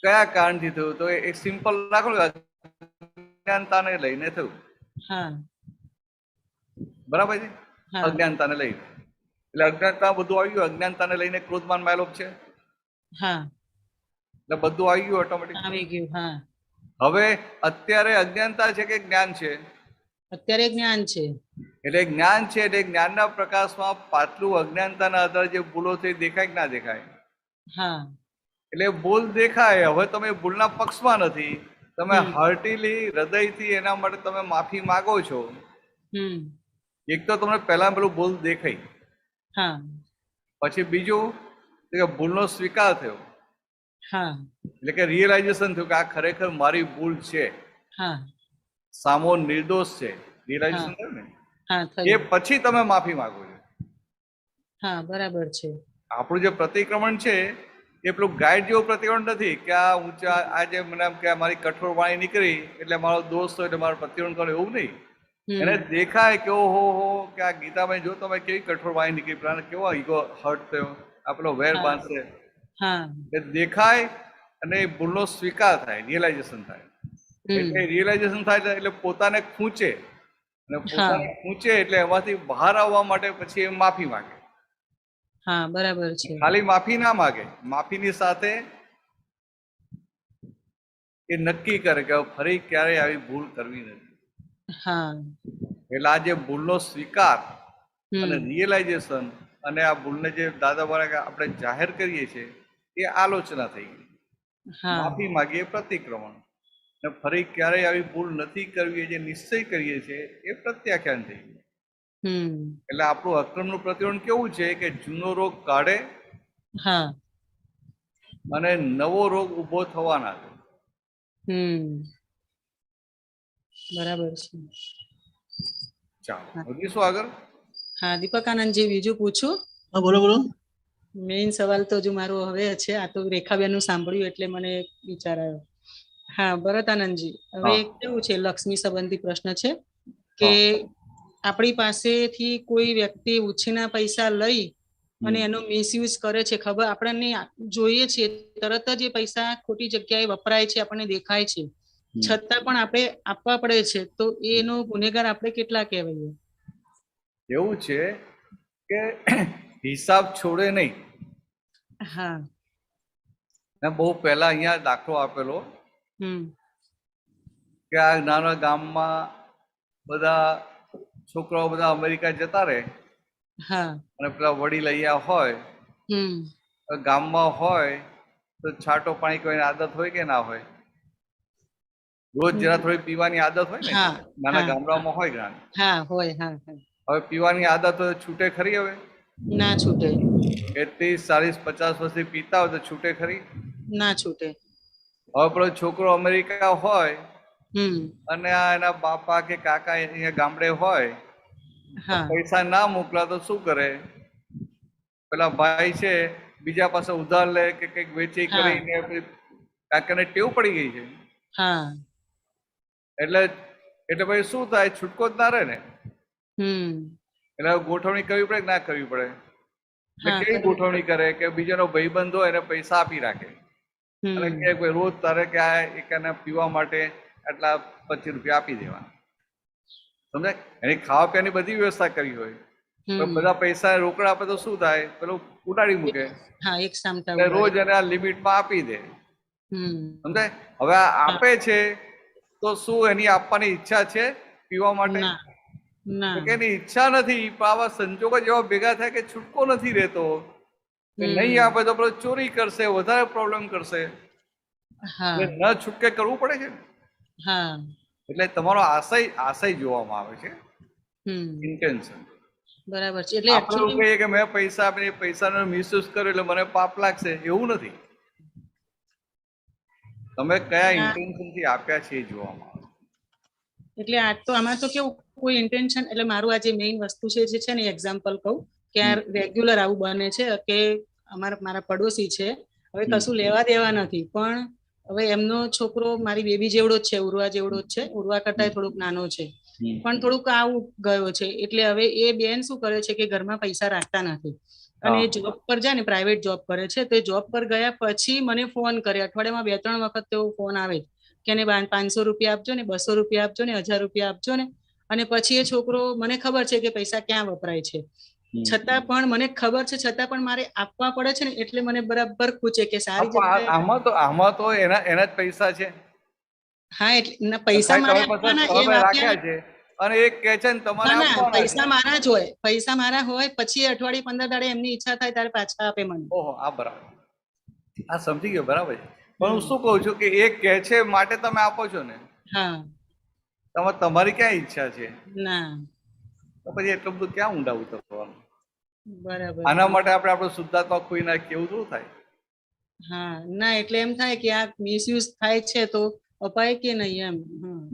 કયા કારણથી થયું તો એક સિમ્પલ રાખો, અજ્ઞાનતાને લઈને થયું. બરાબર છે? અજ્ઞાનતાને લઈને એટલે અજ્ઞાનતા બધું આવી ગયું. અજ્ઞાનતાને લઈને ક્રોધમાન માયલોભ છે એટલે બધું આવી ગયું ઓટોમેટિક. હવે અત્યારે અજ્ઞાનતા છે કે જ્ઞાન છે?
અત્યારે જ્ઞાન છે.
એટલે જ્ઞાન છે એટલે જ્ઞાનના પ્રકાશમાં પાછલું અજ્ઞાનતાના આધારે જે ભૂલો થઈ દેખાય કે ના દેખાય? એટલે ભૂલ દેખાય. હવે તમે ભૂલના પક્ષમાં નથી, તમે હાર્ટીલી હૃદયથી એના માટે તમે માફી માંગો છો. એક તો તમને પહેલા પેલું ભૂલ દેખાઈ, પછી બીજું કે ભૂલનો સ્વીકાર થયો, એટલે કે રિયલાઇઝેશન થયું કે આ ખરેખર મારી ભૂલ છે, સામો નિર્દોષ છે. રિયલાઇઝેશન થયું ને, એ પછી તમે માફી માંગો છો.
બરાબર છે.
આપણું જે પ્રતિક્રમણ છે એ પેલું ગાઈડ જેવું પ્રતિક્રમણ નથી કે આ ઊંચા આજે મને એમ કે મારી કઠોર વાણી નીકળી એટલે મારો દોસ્ત હોય એટલે મારો પ્રતિક્રમણ કરો, એવું નહીં. એને દેખાય કે ઓહો કે આ ગીતાભાઈ જો તમે કેવી કઠોર વાણી નીકળી, પ્રાણ કેવો ઈગો હર્ટ થયો, આ પેલો વેર બાંધશે, એ દેખાય અને ભૂલનો સ્વીકાર થાય, રિયલાઇઝેશન થાય. એટલે રિયલાઇઝેશન થાય એટલે પોતાને ખૂંચે, અને પોતાને ખૂંચે એટલે એમાંથી બહાર આવવા માટે પછી એ માફી માંગે.
બરાબર છે.
ખાલી માફી ના માંગે, માફીની સાથે એ નક્કી કરે કે ફરી ક્યારે આવી ભૂલ કરવી નથી. એટલે આ જે ભૂલનો સ્વીકાર અને રિયલાઇઝેશન અને આ ભૂલને જે દાદા દ્વારા આપણે જાહેર કરીએ છીએ એ આલોચના થઈ ગઈ.
હા
માફી માગીએ પ્રતિક્રમણ, ને ફરી ક્યારેય આવી ભૂલ નથી કરવી જે નિશ્ચય કરીએ છીએ એ પ્રત્યાખ્યાન થઈ ગયું. એટલે આપણું અક્રમનું પ્રતિક્રમણ કેવું છે કે જૂનો રોગ કાઢે
હા
અને નવો રોગ ઉભો થવાના છે.
બરાબર છે.
ચાલો વધીશું આગળ.
હા દીપકાનંદજી, બીજું પૂછું?
હા બોલો બોલો.
મેઇન સવાલ તો જો મારો હવે છે, આ તો રેખાબેન નું સાંભળ્યું એટલે મને વિચાર આવ્યો. હા ભરતાનંદજી, હવે કેવું છે, લક્ષ્મી સંબંધી પ્રશ્ન છે કે આપણી પાસેથી કોઈ વ્યક્તિ ઉછીના પૈસા લઈ અને એનો મિસયુઝ કરે છે, ખબર આપણને જોઈએ છે, તરત જ એ પૈસા ખોટી જગ્યાએ વપરાય છે, આપણને દેખાય છે, છતાં પણ આપણે આપવા પડે છે, તો એનો ગુનેગાર આપણે કેટલા કહેવાય?
એવું છે કે હિસાબ છોડે નહીં.
હા
મેં બહુ પહેલા અહીંયા દાખલો આપેલો કે આ નાના ગામમાં બધા છોકરાઓ બધા અમેરિકા જતા રહે અને પેલા વડીલ અહીંયા હોય, ગામમાં હોય તો છાંટો પાણી કોઈ આદત હોય કે ના હોય? રોજ જરા થોડી પીવાની આદત હોય ને, નાના ગામડાઓમાં હોય જ્ઞાન.
હા હોય.
હવે પીવાની આદત હોય છૂટે ખરી? હવે
ના છૂટે.
30, 40, 50 વર્ષથી પીતા હોય તો છૂટે ખરી?
ના છૂટે.
હવે પેલો છોકરો અમેરિકા હોય અને આ એના બાપા કે કાકા અહીંયા ગામડે હોય, પૈસા ના મોકલા તો શું કરે? પેલા ભાઈ છે બીજા પાસે ઉધાર લે કે કઈક વેચી કરીને કાકાને ટેવ પડી ગઈ છે. એટલે પછી શું થાય? છૂટકો જ ના રહે ને. એટલે ગોઠવણી કરવી પડે કે ના કરવી પડે? કેવી ગોઠવણી કરે કે બીજાનો ભાઈબંધ હોય એને પૈસા આપી રાખે અને કે રોજ તારે કે આ એકને પીવા માટે આટલા 25 રૂપિયા આપી દેવા. સમજાય? એની ખાવા પીવાની બધી વ્યવસ્થા કરી હોય, બધા પૈસા રોકડા આપે તો શું થાય? પેલું ઉડાડી મૂકે, રોજ એને આ લિમિટમાં આપી દે. સમજાય? હવે આપે છે તો શું એની આપવાની ઈચ્છા છે પીવા માટે? એની ઈચ્છા નથી, પણ આવા સંજોગો જેવા ભેગા થાય કે છૂટકો નથી રહેતો. નહીં આપે તો ચોરી કરશે, વધારે પ્રોબ્લેમ કરશે, ન છૂટકે કરવું પડે છે. એટલે તમારો આશય જોવામાં આવે છે, ઇન્ટેન્શન.
બરાબર છે. એટલે
આપણે એવું કહીએ કે મેં પૈસા આપીને પૈસાનો મિસયુઝ કર્યો એટલે મને પાપ લાગશે, એવું નથી. તમે કયા ઇન્ટેન્શન થી આપ્યા છે એ જોવામાં આવે.
એટલે આ તો આમાં તો કેવું, કોઈ ઇન્ટેન્શન, એટલે મારું આ જે મેઇન વસ્તુ છે ને એક્ઝામ્પલ કહું કે આ રેગ્યુલર આવું બને છે કે મારા પડોશી છે, હવે કશું લેવા દેવા નથી, પણ હવે એમનો છોકરો મારી બેબી જેવડો જ છે, ઉર્વા જેવડો જ છે, ઉર્વા કરતા થોડુંક નાનો છે, પણ થોડુંક આવું ગયો છે. એટલે હવે એ બેન શું કરે છે કે ઘરમાં પૈસા રાખતા નથી અને એ જોબ પર જાય ને, પ્રાઇવેટ જોબ કરે છે, તો જોબ પર ગયા પછી મને ફોન કરે, અઠવાડિયામાં 2-3 વખત તેવો ફોન આવે કે 500 રૂપિયા આપજો ને, 200 રૂપિયા આપજો ને, 1000 રૂપિયા આપજો ને. અને પછી એ છોકરો, મને ખબર છે કે પૈસા ક્યાં વપરાય છે, છતાં પણ મને ખબર છે, છતાં પણ મારે આપવા પડે છે ને, એટલે મને બરાબર પૂછે કે સારી જગ્યાએ.
આમાં તો એના જ પૈસા છે.
હા, એટલે પૈસા મારે આપવાના, એ
રાખ્યા છે અને એક કહે છે ને તમારે આપવાના.
પૈસા મારા જ હોય, પૈસા મારા હોય, પછી અઠવાડિયે 15 દાડે એમની ઈચ્છા થાય ત્યારે પાછા આપે મને.
ઓહો, આ બરાબર, આ સમજી ગયો, બરાબર છે. પણ હું શું કહું છું કે એક કહે છે માટે તમે આપો છો ને. તમારી ક્યાં ઈચ્છા છે?
ના.
તો પછી એટલું બધું ક્યાં ઊંડા ઉતરવાનું?
બરાબર.
આના માટે આપણે આપણું શુદ્ધાત્મા ખોઈ નાખીએ એવું શું થાય?
હા, ના, એટલે એમ થાય કે આ મિસયુઝ થાય છે તો અપાય કે નહીં એમ.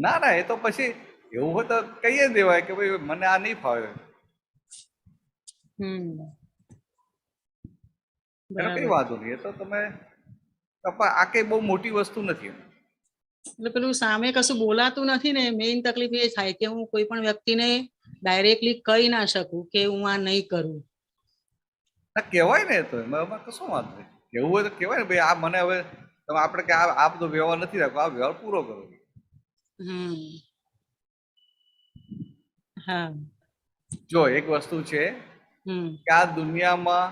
ના, એ તો પછી એવું હોય તો કહીએ દેવાય કે ભાઈ મને આ નહીં ફાવે. એનો કઈ વાંધો નહીં, એ તો તમે આ કઈ બહુ મોટી વસ્તુ નથી.
એટલે પેલું સામે કશું બોલાતું નથી ને, મેઇન તકલીફ એ થાય કે હું કોઈ પણ વ્યક્તિને ડાયરેક્ટલી કહી ના શકું કે હું આ નહીં કરું.
કહેવાય ને, તો એમાં કશું વાંધો નહીં. કેવું હોય તો કહેવાય ને, ભાઈ આ મને હવે આપણે કે આ બધો વ્યવહાર નથી રાખવો, આ વ્યવહાર પૂરો કરો. જો એક વસ્તુ છે કે આ દુનિયામાં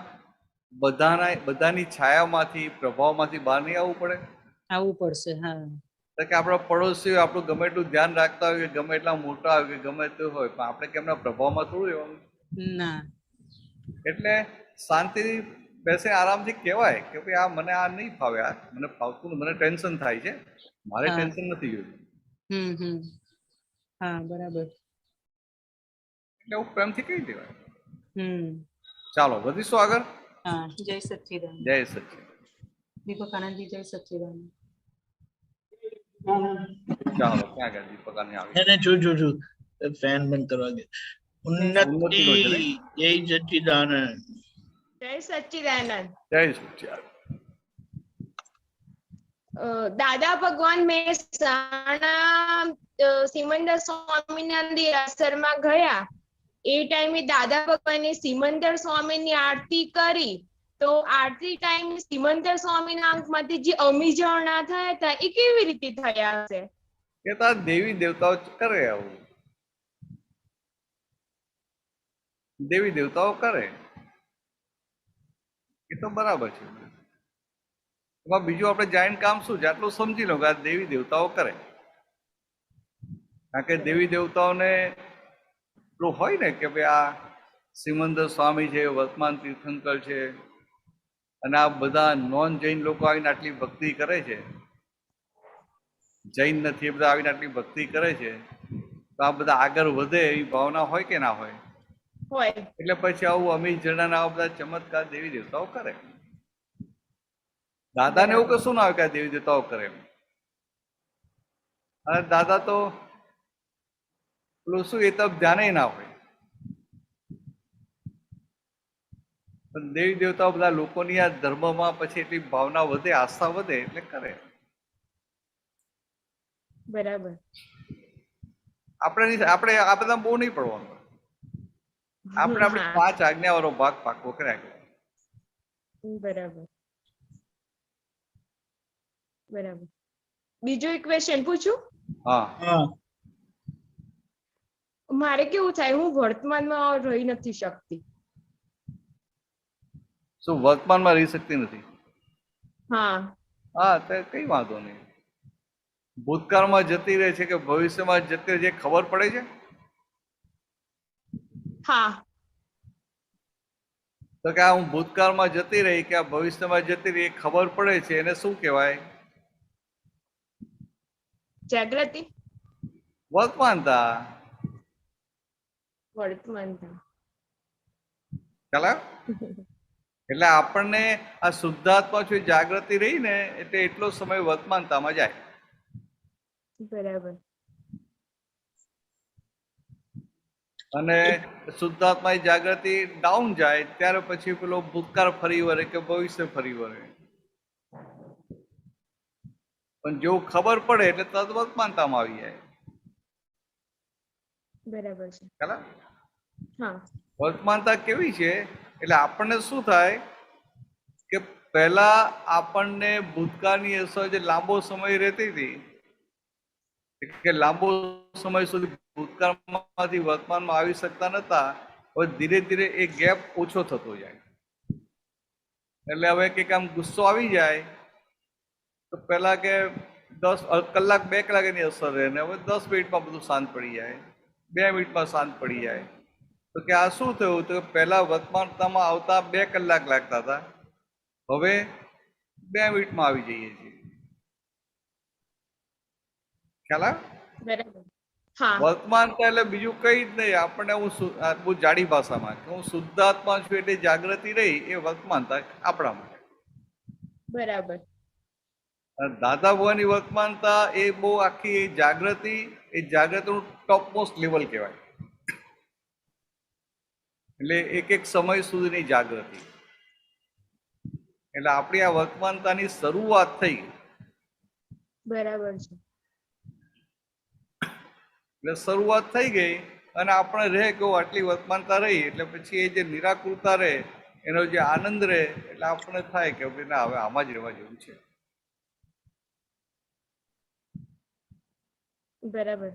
બધાની છાયામાંથી, પ્રભાવમાંથી બહાર નહીં આવવું પડે? આવવું પડશે. કે આપણા પડોશીઓ આપણું ગમે એટલું ધ્યાન રાખતા હોય, ગમે એટલા મોટા હોય કે ગમે તે હોય, પણ આપણે કેમના પ્રભાવમાં થોડું રહેવાનું ના. એટલે શાંતિથી બેસે આરામથી કહેવાય કે ભાઈ આ મને આ નહીં ફાવે, આ મને ફાવતું, મને ટેન્શન થાય છે, મારે ટેન્શન નથી જોયું.
હા બરાબર.
એટલે એવું પ્રેમથી કહી દેવાય. ચાલો વધીશું આગળ.
હા, જય સચ્ચિદાનંદ.
જય સચ્ચિદાનંદ.
દીપક આનંદજી, જય સચ્ચિદાનંદ.
ચાલો ક્યાં ગયા દીપક આનંદ આવી?
એને જો ફેન બંધ કરવા દે. ઉન્નતિ, જય સચ્ચિદાનંદ.
જય સચ્ચિદાનંદ.
જય સચ્ચિદાનંદ.
દાદા ભગવાન મહેસાણા સિમંદર સ્વામીના આશ્રમમાં ગયા એ ટાઈમે દાદા ભગવાને સિમંદર સ્વામીની આરતી કરી, તો આરતી ટાઈમે સિમંદર સ્વામીના આંખમાંથી જે અમીજણા થયા હતા એ કેવી રીતે થયા હશે?
કે તો દેવી દેવતાઓ કરે આવું, દેવી દેવતાઓ કરે એ તો બરાબર છે. એમાં બીજું આપણે જાઈને કામ શું છે, આટલું સમજી લો કે આ દેવી દેવતાઓ કરે. કારણ કે દેવી દેવતાઓને એટલું હોય ને કે ભાઈ આ સિમંદર સ્વામી છે, વર્તમાન તીર્થંકર છે, અને આ બધા નોન જૈન લોકો આવીને આટલી ભક્તિ કરે છે, જૈન નથી એ બધા આવીને આટલી ભક્તિ કરે છે, તો આ બધા આગળ વધે એવી ભાવના હોય કે ના હોય?
હોય.
એટલે પછી આવું અમી જણાના આવા બધા ચમત્કાર દેવી દેવતાઓ કરે. દાદાને એવું કશું ના આવે કે આ દેવી દેવતાઓ કરે. અને દાદા તો પેલું શું, એ તો ધ્યાને ના હોય, પણ દેવી દેવતાઓ બધા લોકોની આ ધર્મમાં પછી એટલી ભાવના વધે, આસ્થા વધે એટલે કરે.
બરાબર.
આપણે આ બધા બહુ નહીં પડવાનું, આપણે આપણી 5 આજ્ઞાવાળો ભાગ પાકો કર્યા કરે.
બરાબર બરાબર. બીજો એક ક્વેશ્ચન પૂછું?
હા.
મારે કેવું થાય, હું વર્તમાનમાં રહી નથી શકતી.
શું વર્તમાનમાં રહી શકતી નથી?
હા.
તો કઈ વાંધો નહીં. ભૂતકાળમાં જતી રહે છે કે ભવિષ્યમાં જતી રહે છે ખબર પડે છે?
હા.
તો કે આ હું ભૂતકાળમાં જતી રહી કે આ ભવિષ્યમાં જતી રહી એ ખબર પડે છે, એને શું કહેવાય?
જાગૃતિ.
વર્તમાનતા.
વર્તમાનતા.
ચાલો. એટલે આપણને આ શુદ્ધાત્મા છે જાગૃતિ રહી ને એટલે એટલો સમય વર્તમાનતામાં જાય.
બરાબર.
અને શુદ્ધાત્મા જાગૃતિ ડાઉન જાય ત્યારે પછી પેલો ભૂતકાળ ફરી વળે કે ભવિષ્ય ફરી વળે. પણ જેવું ખબર પડે એટલે તદ વર્તમાનતામાં આવી જાય.
બરાબર છે.
ચાલો.
હા.
વર્તમાનતા કેવી છે એટલે આપણને શું થાય કે પહેલા આપણને ભૂતકાળની અસર જે લાંબો સમય રહેતી હતી કે લાંબો સમય સુધી ભૂતકાળમાંથી વર્તમાનમાં આવી શકતા નતા, હવે ધીરે ધીરે એ ગેપ ઓછો થતો જાય. એટલે હવે કંઈક આમ ગુસ્સો આવી જાય તો પહેલા કે 10 કલાક 2 કલાક એની અસર રહે ને હવે 10 મિનિટમાં બધું શાંત પડી જાય, 2 મિનિટમાં શાંત પડી જાય. તો કે આ શું થયું? તો પહેલા વર્તમાનતામાં આવતા 2 કલાક લાગતા હતા, હવે 2 મિનિટમાં આવી જઈએ છીએ. ખ્યાલ આવે?
બરાબર. હા.
વર્તમાનતા એટલે બીજું કઈ જ નહીં. આપણને હું બહુ જાડી ભાષામાં હું શુદ્ધાત્મા છું એટલે જાગૃતિ રહી એ વર્તમાનતા આપણા માટે.
બરાબર.
દાદા ભગવાનની વર્તમાનતા એ બહુ આખી જાગૃતિ, એ જાગૃતિનું ટોપ મોસ્ટ લેવલ કહેવાય. એટલે એક સમય સુધીની જાગૃતિ. એટલે આપણી આ વર્તમાનતાની શરૂઆત થઈ.
બરાબર છે.
એટલે શરૂઆત થઈ ગઈ અને આપણે રહે કે આટલી વર્તમાનતા રહી એટલે પછી એ જે નિરાકૃતતા રહે એનો જે આનંદ રહે એટલે આપણને થાય કે ના હવે આમાં જ રહેવા જેવું છે.
બરાબર.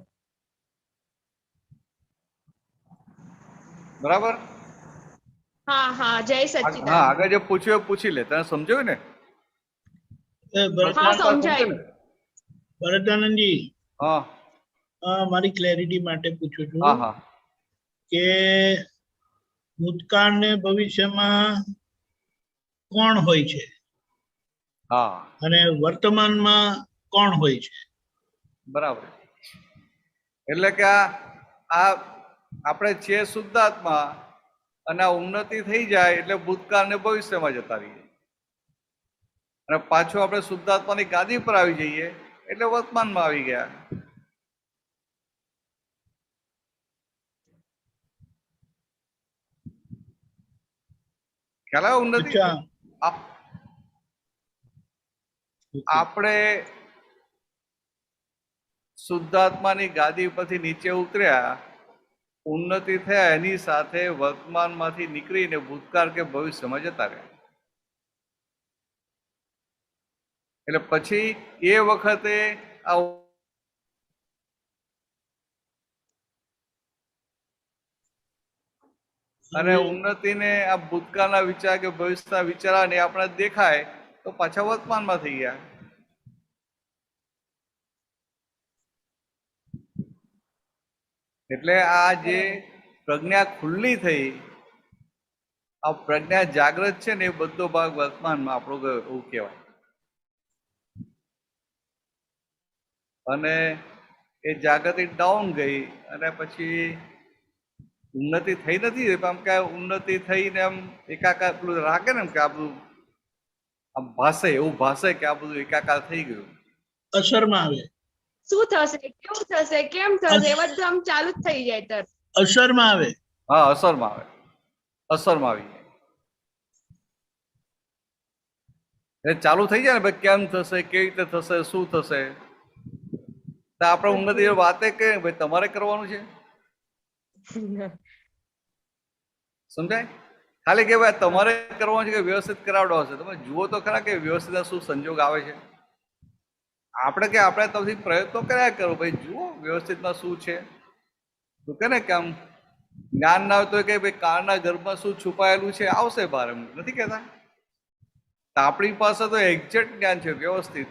બરાબર.
હા હા. જય સચ્ચિદાનંદ.
હા, આગળ જે પૂછ્યું પૂછી લે. તને સમજાયું ને?
ભરતાનંદજી,
હા,
મારી ક્લેરિટી માટે પૂછું છું
હા
કે ભૂતકાળ ને ભવિષ્યમાં કોણ હોય છે
હા
અને વર્તમાનમાં કોણ હોય છે.
બરાબર. એટલે કે આ આપણે છીએ શુદ્ધાત્મા અને આ ઉન્નતિ થઈ જાય એટલે ભૂતકાળ ને ભવિષ્યમાં જતા રહીએ અને પાછું આપણે શુદ્ધાત્માની ગાદી પર આવી જઈએ એટલે વર્તમાનમાં આવી ગયા. ખ્યાલ આવે ઉન્નતિ? આપણે શુદ્ધાત્માની ગાદી પરથી નીચે ઉતર્યા, ઉન્નતિ થયા, એની સાથે વર્તમાનમાંથી નીકળીને ભૂતકાળ કે ભવિષ્યમાં જતા રહ્યા. એટલે પછી એ વખતે આ અને ઉન્નતિને આ ભૂતકાળના વિચાર કે ભવિષ્યના વિચારને આપણે દેખાય તો પાછા વર્તમાનમાં થઈ ગયા. એટલે આ જે પ્રજ્ઞા ખુલ્લી થઈ, આ પ્રજ્ઞા જાગૃત છે ને એ બધો ભાગ વર્તમાનમાં આપણો ગયો એવું કહેવાય. અને એ જાગૃતિ ડાઉન ગઈ અને પછી ઉન્નતિ થઈ નથી. આમ કે ઉન્નતિ થઈને આમ એકાકાર પેલું રાખે ને એમ કે આ બધું આમ ભાષે, એવું ભાષે કે આ બધું એકાકાર થઈ ગયું.
અસરમાં આવે.
શું થશે, કેવું થશે, કેમ થશે, એ બધું આમ ચાલુ જ થઈ જાય તરત.
અસરમાં આવે.
હા, અસરમાં આવે. અસરમાં આવી જાય એટલે ચાલુ થઈ જાય ને ભાઈ, કેમ થશે, કેવી રીતે થશે, શું થશે. આપણે ઉન્નતિ વાતે કે ભાઈ તમારે કરવાનું છે, સમજાય? ખાલી કે ભાઈ તમારે કરવાનું છે કે વ્યવસ્થિત કરાવડો હશે. તમે જુઓ તો ખરા કે વ્યવસ્થિત શું સંજોગ આવે છે. આપણે કે આપણે તોથી પ્રયત્નો કર્યા કરો ભાઈ, જુઓ વ્યવસ્થિતમાં શું છે. તું કે ને કે આમ જ્ઞાન ના હોય તો કે ભાઈ કાળના ગર્ભમાં શું છુપાયેલું છે આવશે બહાર, એમ નથી કહેતા? આપણી પાસે તો એક્ઝેક્ટ જ્ઞાન છે, વ્યવસ્થિત.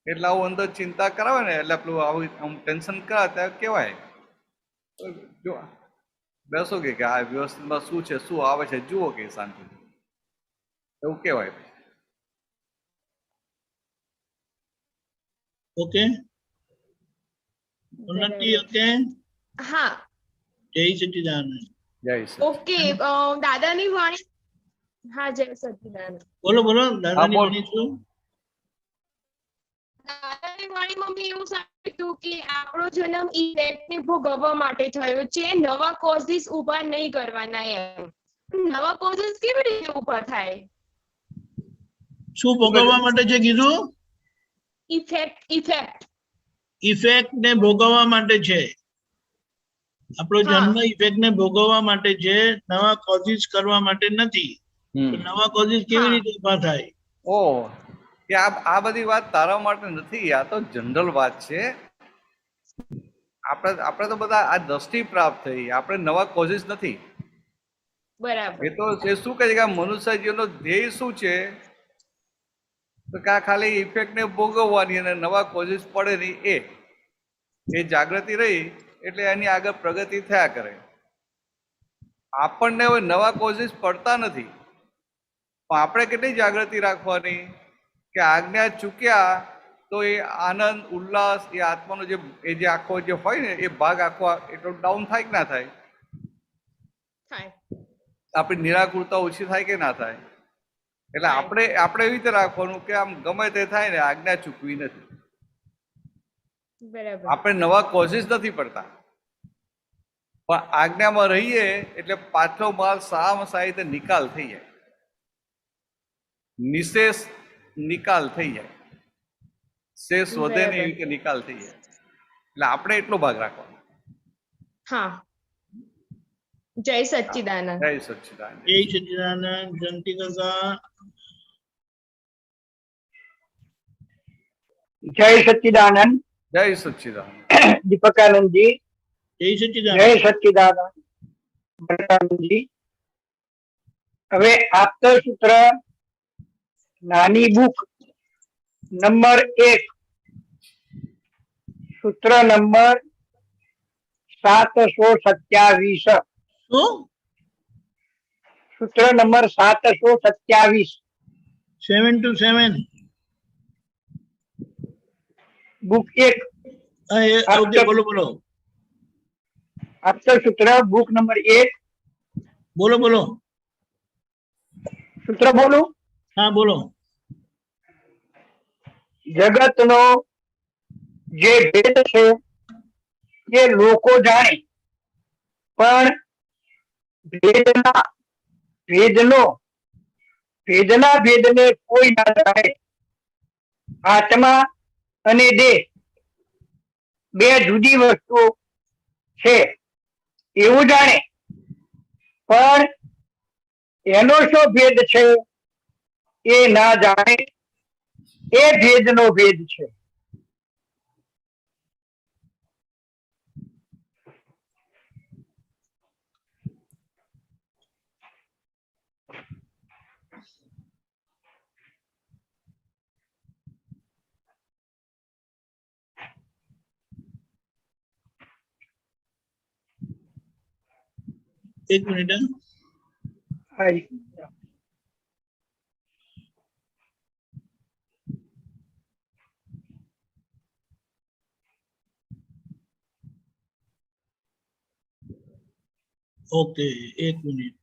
એટલે આવું અંદર ચિંતા કરાવે ને એટલે પેલું આવું આમ ટેન્શન કરાવે ત્યારે કહેવાય જો બેસો કે આ વ્યવસ્થિતમાં શું છે, શું આવે છે, જુઓ કે શાંતિ, એવું કહેવાય.
ઓકે ઉન્નતિ. ઓકે
હા,
જય સચ્ચિદાનંદ.
જય
ઓકે. દાદાની વાણી. હા, જય સચ્ચિદાનંદ.
બોલો બોલો દાદાની વાણી. શું
દાદાની વાણીમાં મેં એવું સાંભળ્યું કે આપણો જન્મ ઇફેક્ટને ભોગવવા માટે થયો છે, નવા કોઝિસ ઉભા નહીં કરવાના. એમ નવા કોઝિસ કેવી રીતે ઉભા થાય?
શું ભોગવવા માટે છે કીધું? ઇફેક્ટ ને ભોગવવા માટે છે. આપણો જન્મ ઇફેક્ટ ને ભોગવવા માટે છે, નવા કોઝિસ કરવા માટે નથી. નવા કોઝિસ કેવી રીતે ઉભા થાય?
ઓહ, કે આ બધી વાત તારા માટે નથી, આ તો જનરલ વાત છે. આપણે તો બધા આ દ્રષ્ટિ પ્રાપ્ત થઈ, આપણે નવા કોઝિસ નથી.
બરાબર.
એ તો એ શું કહે છે કે મનુષ્ય જીવનનો ધ્યેય શું છે? તો કે આ ખાલી ઇફેક્ટ ને ભોગવવાની અને નવા કોઝિસ પડે નહીં એ જાગૃતિ રહી એટલે એની આગળ પ્રગતિ થયા કરે. આપણને હવે નવા કોઝિસ પડતા નથી, પણ આપણે કેટલી જાગૃતિ રાખવાની કે આજ્ઞા ચૂક્યા તો એ આનંદ ઉલ્લાસ એ આત્માનો જે આખો જે હોય ને એ ભાગ આખો એટલો ડાઉન થાય કે ના થાય? આપણી નિરાકુરતા ઓછી થાય કે ના થાય? એટલે આપણે એવી રીતે રાખવાનું કે આમ ગમે તે થાય ને આજ્ઞા ચૂકવી નથી. આપણે નવા કોઝિસ નથી પડતા, પણ આજ્ઞામાં રહીએ એટલે પાછલો માલ સારામાં સારી રીતે નિકાલ થઈ જાય, નિશેષ નિકાલ થઈ જાય, શેષ વધે ને એવી રીતે નિકાલ થઈ જાય. એટલે આપણે એટલો ભાગ રાખવાનો.
હા, જય સચ્ચિદાનંદ.
જય સચ્ચિદાનંદ.
જય સચ્ચિદાનંદ. જયંતિ કાકા.
જય સચ્ચિદાનંદ.
જય સચ્ચિદાનંદ.
દીપકાનંદજી.
જય સચ્ચિદાનંદ.
જય સચ્ચિદાનંદ. બલરામજી. હવે આપતર સૂત્ર નાની બુક નંબર 1, સૂત્ર નંબર 727. सूत्र नंबर 727
727
बुक 1
ओके बोलो बोलो
अक्षर सूत्र बुक नंबर 1
बोलो बोलो
सूत्र बोलू
हाँ बोलो
जगत नो जे भेद छे ये लोको जाने पण भेदना भेदने कोई ना जाने आत्मा अने देह बे जुदी वस्तु छे एवुं जाने पण एनो शो भेद छे ए ना जाने ए भेदनो भेद छे
एक मिनट ओके एक मिनट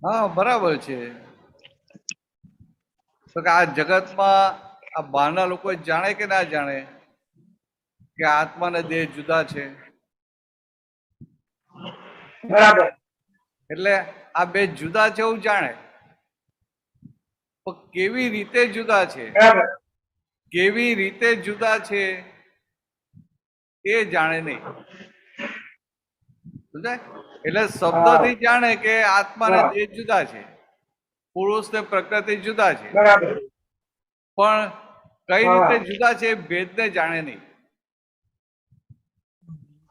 हाँ बराबर है तो आ जगत में आ बहारना लोग जाने के ना जाने कि आत्मा ने देह जुदा छे
बराबर
એટલે આ બે જુદા છે એવું જાણે પણ કેવી રીતે જુદા છે કેવી રીતે જુદા છે એ જાણે નહીં સમજાય એટલે શબ્દથી જાણે કે આત્મા ને દેહ જુદા છે પુરુષ ને પ્રકૃતિ જુદા છે પણ કઈ રીતે જુદા છે ભેદ ને જાણે નહીં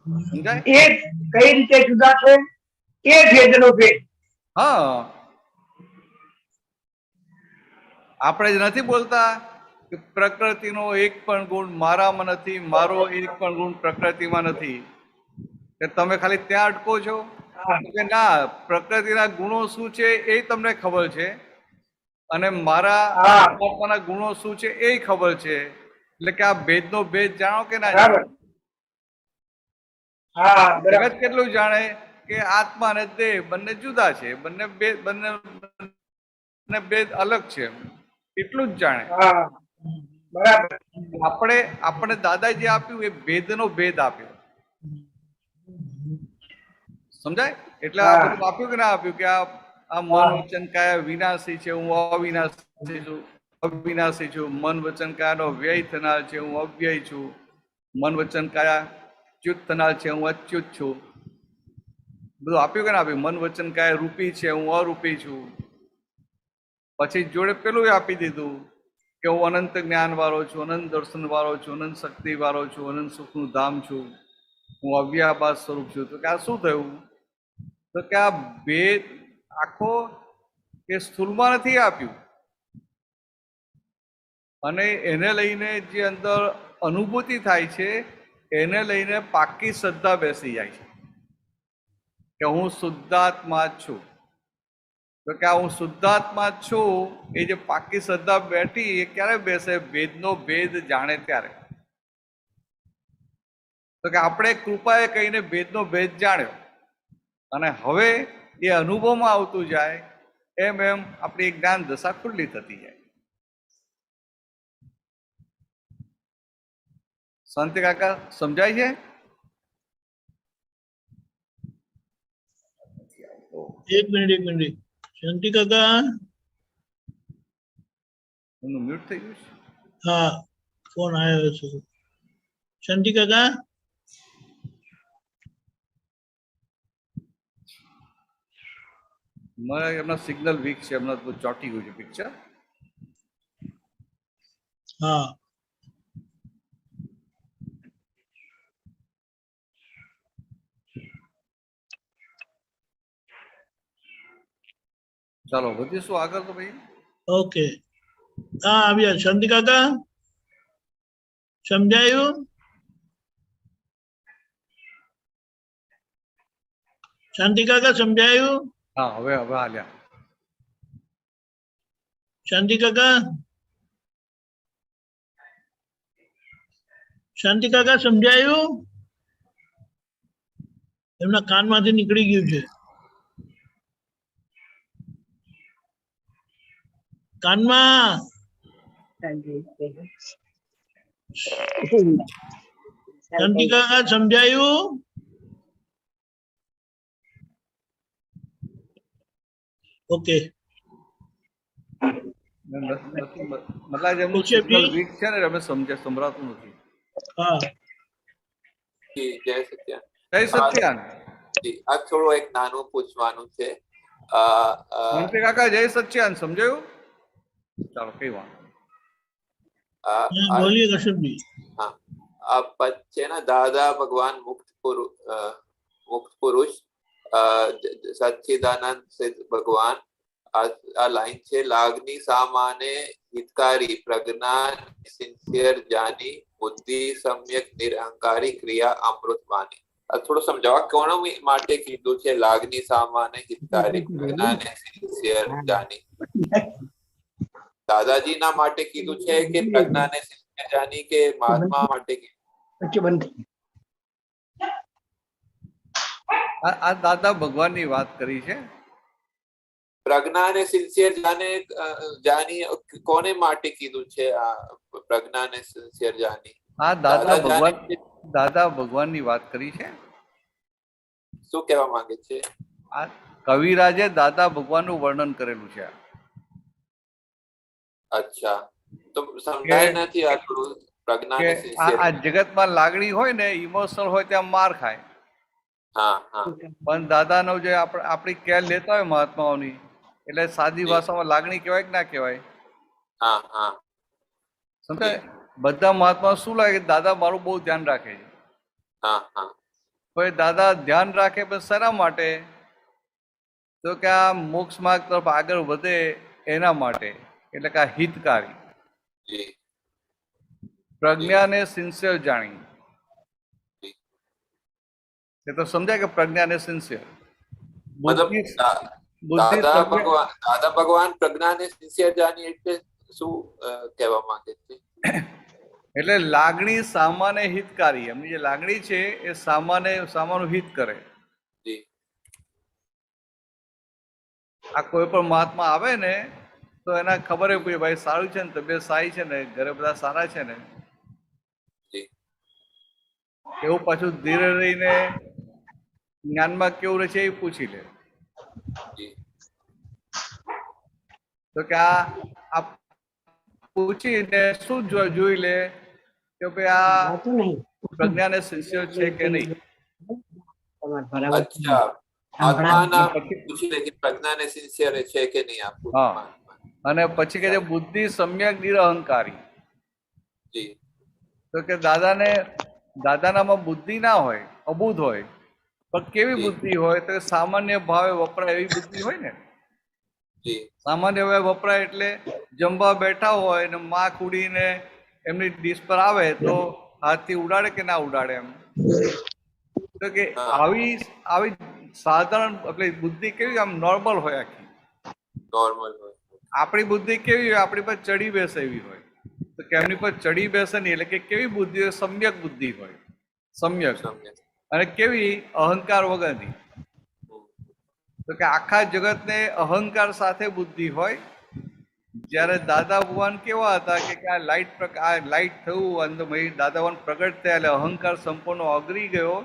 સમજાય
એ કઈ રીતે જુદા છે એ ભેદનો ભેદ
હા આપણે જ નથી બોલતા કે પ્રકૃતિનો એક પણ ગુણ મારામાં નથી મારો એક પણ ગુણ પ્રકૃતિમાં નથી કે તમે ખાલી ત્યાં અટકો છો કે ના પ્રકૃતિના ગુણો શું છે એ તમને ખબર છે અને મારા આત્માના ગુણો શું છે એ ખબર છે એટલે કે આ ભેદનો ભેદ જાણો કે ના જાણો જગત કેટલું જાણે કે આત્મા અને દેહ બંને જુદા છે બંને ભેદ અલગ છે એટલું જ જાણે આપણે દાદાજી આપ્યું એ ભેદનો ભેદ આપ્યો સમજાય એટલે આ બધું આપ્યું કે ના આપ્યું કે આ મન વચન કાયા વિનાશી છે હું અવિનાશી છું મન વચન કાયાનો વ્યય થનાર છે હું અવ્યય છું મન વચન કાયા ચ્યુત થનાર છે હું અચ્યુત છું બધું આપ્યું કે ના આપ્યું મન વચન કાયા રૂપી છે હું અરૂપી છું પછી જોડે પેલું આપી દીધું કે હું અનંત જ્ઞાન વાળો છું અનંત દર્શન વાળો છું અનંત શક્તિ વાળો છું અનંત સુખનું ધામ છું હું અવ્યાભાસ સ્વરૂપ છું તો કે આ શું થયું તો કે આ ભેદ આખો એ સ્થૂળમાં નથી આપ્યું અને એને લઈને જે અંદર અનુભૂતિ થાય છે એને લઈને પાકી શ્રદ્ધા બેસી જાય છે કે હું શુદ્ધાત્મા છું તો કે હું શુદ્ધાત્મા છું એ જે પાકી શ્રદ્ધા બેઠી એ ક્યારે બેસે ભેદનો ભેદ જાણે ત્યારે તો કે આપણે કૃપાએ કહીને ભેદનો ભેદ જાણ્યો અને હવે એ અનુભવમાં આવતું જાય એમ એમ આપણી જ્ઞાન દશા ખુલ્લી થતી જાય શાંતિ કાકા સમજાય છે
एक मिनट शांति काका
म्यूट થઈ ગયું છે
हाँ फोन आयो છે शांति काका
મારા એમના સિગ્નલ વીક છે એમના તો ચોટી ગયું છે પિક્ચર
हाँ
ચાલો વધીશું આગળ તો ભાઈ.
ઓકે, હા આવ્યા. શાંતિ કાકા સમજાયું? શાંતિ કાકા સમજાયું?
હા હવે હાલ્યા.
શાંતિ કાકા, શાંતિ કાકા સમજાયું? એમના કાનમાંથી નીકળી ગયું છે. કાનમાં શાંતિ કાકા સમજાયું? ઓકે,
મતલબ એમનું સિગ્નલ વીક છે ને અમે સંભળાતું નથી.
હા
જય સત્યાન.
જય સત્યાન.
આ થોડું એક નાનું પૂછવાનું છે.
શાંતિ કાકા જય સત્યાન સમજાયું? ચાલો કઈ વાત.
બોલીએ કશ્યપજી.
हाँ, अब बच्चे ना दादा भगवान मुक्त पुरुष सच्चिदानंद सिद्ध भगवान आ लाइन છે લાગણી સામાને હિતકારી પ્રજ્ઞા સિન્સિયર જાની બુદ્ધિ સમ્યક નિરહંકારી ક્રિયા અમૃતવાણી. થોડું સમજાવવા કોણ માટે કીધું છે લાગણી સામાને હિતકારી પ્રજ્ઞાને સિન્સિયર જાની? દાદાજી ના માટે કીધું છે કે પ્રજ્ઞાને સિન્સિયર જાની કે મહાત્મા માટે કીધું?
આ દાદા ભગવાનની વાત કરી છે.
પ્રજ્ઞાને સિન્સિયર જાની કોને માટે કીધું છે? આ પ્રજ્ઞાને સિન્સિયર જાની
આ દાદા ભગવાનની વાત કરી છે.
શું કહેવા માંગે છે?
આ કવિરાજે દાદા ભગવાનનું વર્ણન કરેલું છે.
અચ્છા, તો સમજાય નથી આ થોડું. પ્રજ્ઞાને સિન્સિયર
આ જગતમાં લાગણી હોય ને, ઇમોશનલ હોય ત્યાં માર ખાય.
હા હા.
પણ દાદાનો જે આપણી કેર લેતા હોય મહાત્માઓની, એટલે સાદી ભાષામાં લાગણી કહેવાય કે ના કહેવાય?
હા હા.
સમજાય? બધા મહાત્મા શું લાગે? દાદા મારું બહુ ધ્યાન રાખે છે.
હા હા.
તો દાદા ધ્યાન રાખે પણ શેના માટે? તો કે આ મોક્ષ માર્ગ તરફ આગળ વધે એના માટે, એટલે કે આ હિતકારી પ્રજ્ઞાને સિન્સિયર જાણી. એ તો સમજાય કે પ્રજ્ઞાને સિન્સિયર
દાદા ભગવાન પ્રજ્ઞાને સિન્સિયર જાની એટલે શું કહેવા માંગે છે?
એટલે લાગણી સામાન્ય હિતકારી. એમની જે લાગણી છે એ સામાનું હિત કરે. આ કોઈ પણ મહાત્મા આવે ને તો એના ખબર પડી ભાઈ સારું છે ને, તબિયત સારી છે ને, ઘરે બધા સારા છે ને, એવું પાછું ધીરે રહીને જ્ઞાનમાં કેવું રહે છે એ પૂછી લે. તો કે આ પૂછીને શું જોઈ લે કે ભાઈ આ પ્રજ્ઞાને સિન્સિયર છે કે નહીં. અને પછી કે બુદ્ધિ સમ્યક નિરહંકારી. તો કે દાદાનામાં બુદ્ધિ ના હોય, અબુધ હોય. પણ કેવી બુદ્ધિ હોય? તો સામાન્ય ભાવે વપરાય એવી બુદ્ધિ હોય ને. સામાન્ય ભાવે વપરાય એટલે જમવા બેઠા હોય ને માખ ઉડીને એમની ડીશ પર આવે તો હાથથી ઉડાડે કે ના ઉડાડે એમ. તો કે આવી સાધારણ એટલે બુદ્ધિ કેવી આમ નોર્મલ હોય, આખી
નોર્મલ હોય.
આપણી બુદ્ધિ કેવી હોય? આપણી પર ચડી બેસે એવી હોય. તો કે એમની પર ચડી બેસે નહીં, એટલે કે કેવી બુદ્ધિ હોય? સમ્યક બુદ્ધિ હોય. સમ્યક. અને કેવી? અહંકાર વગરની. તો કે આખા જગતને અહંકાર સાથે બુદ્ધિ હોય. જ્યારે દાદા ભગવાન કેવા હતા કે આ લાઈટ થયું અંદર દાદા ભગવાન પ્રગટ થયા એટલે અહંકાર સંપૂર્ણ ઓગળી ગયો.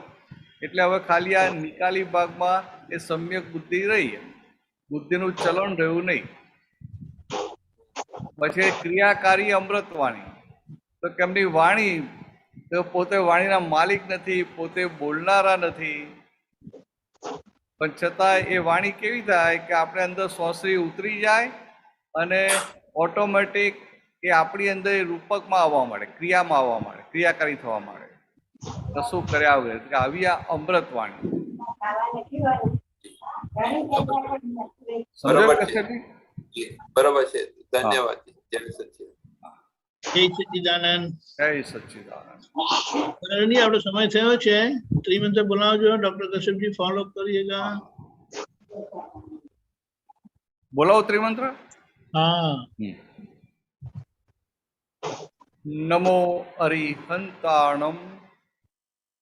એટલે હવે ખાલી આ નિકાલી ભાગમાં એ સમ્યક બુદ્ધિ રહી, બુદ્ધિનું ચલણ રહ્યું નહીં. પછી ક્રિયાકારી અમૃતવાણી. તો કેમની વાણી તો પોતે વાણીના માલિક નથી, પોતે બોલનારા નથી, પણ છતાં એ વાણી કેવી થાય કે આપણે અંદર શ્વાસરી ઉતરી જાય અને ઓટોમેટિક એ આપણી અંદર રૂપકમાં આવવા માંડે, ક્રિયામાં આવવા માંડે, ક્રિયાકારી થવા માંડે. કશું કર્યા વગર આવી આ અમૃતવાણી. સમજાયું
બરોબર છે.
કશ્યપજી?
બરોબર છે. ધન્યવાદ. જય સચ્ચિદાનંદ.
જય સચ્ચિદાનંદ.
જય સચ્ચિદાનંદ.
કરણજી, આપણો સમય થયો છે. ત્રિમંત્ર બોલાવજો. ડોક્ટર કશ્યપજી ફોલો કરીએગા.
બોલાવો ત્રિમંત્ર.
हाँ.
नमो अरिहंताणम,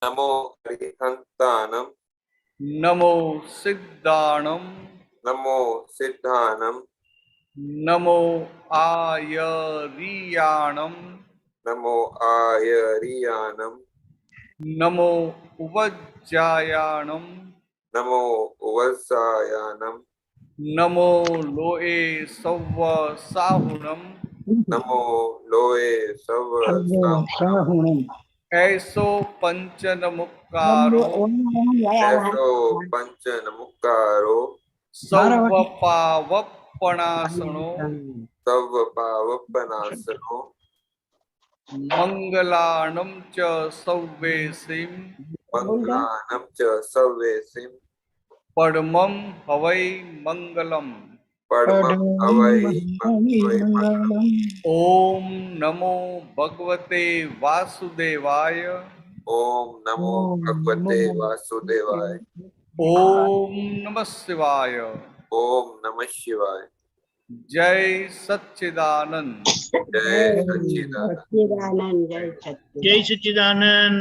नमो अरिहंताणम,
नमो सिद्धाणम,
नमो सिद्धाणम,
नमो आयरियाणम,
नमो आयरियाणम,
नमो उपज्जायाणम,
नमो उवत्सायाणम,
नमो लोए सव्व साहुणम,
नमो लोए सव साहुणम,
ऐसो पंचन मुक्कारो,
ऐसो पंचन मुक्कारो,
सव्व पावप्पणासनो,
सव पावप्पनासनो,
मंगलाणं च सव्वेसिं,
मंगलानं च सव्वेसिं,
परमं हवै मंगलम्,
परमं हवै मंगलम्।
ओम नमो भगवते वासुदेवाय,
ओम नमो भगवते वासुदेवाय,
ओम नमः शिवाय,
ओम नमः शिवाय।
जय सच्चिदानंद।
जय सच्चिदानंद।
सच्चिदानंद, जय सच्चिदानंद।
जय सच्चिदानंद।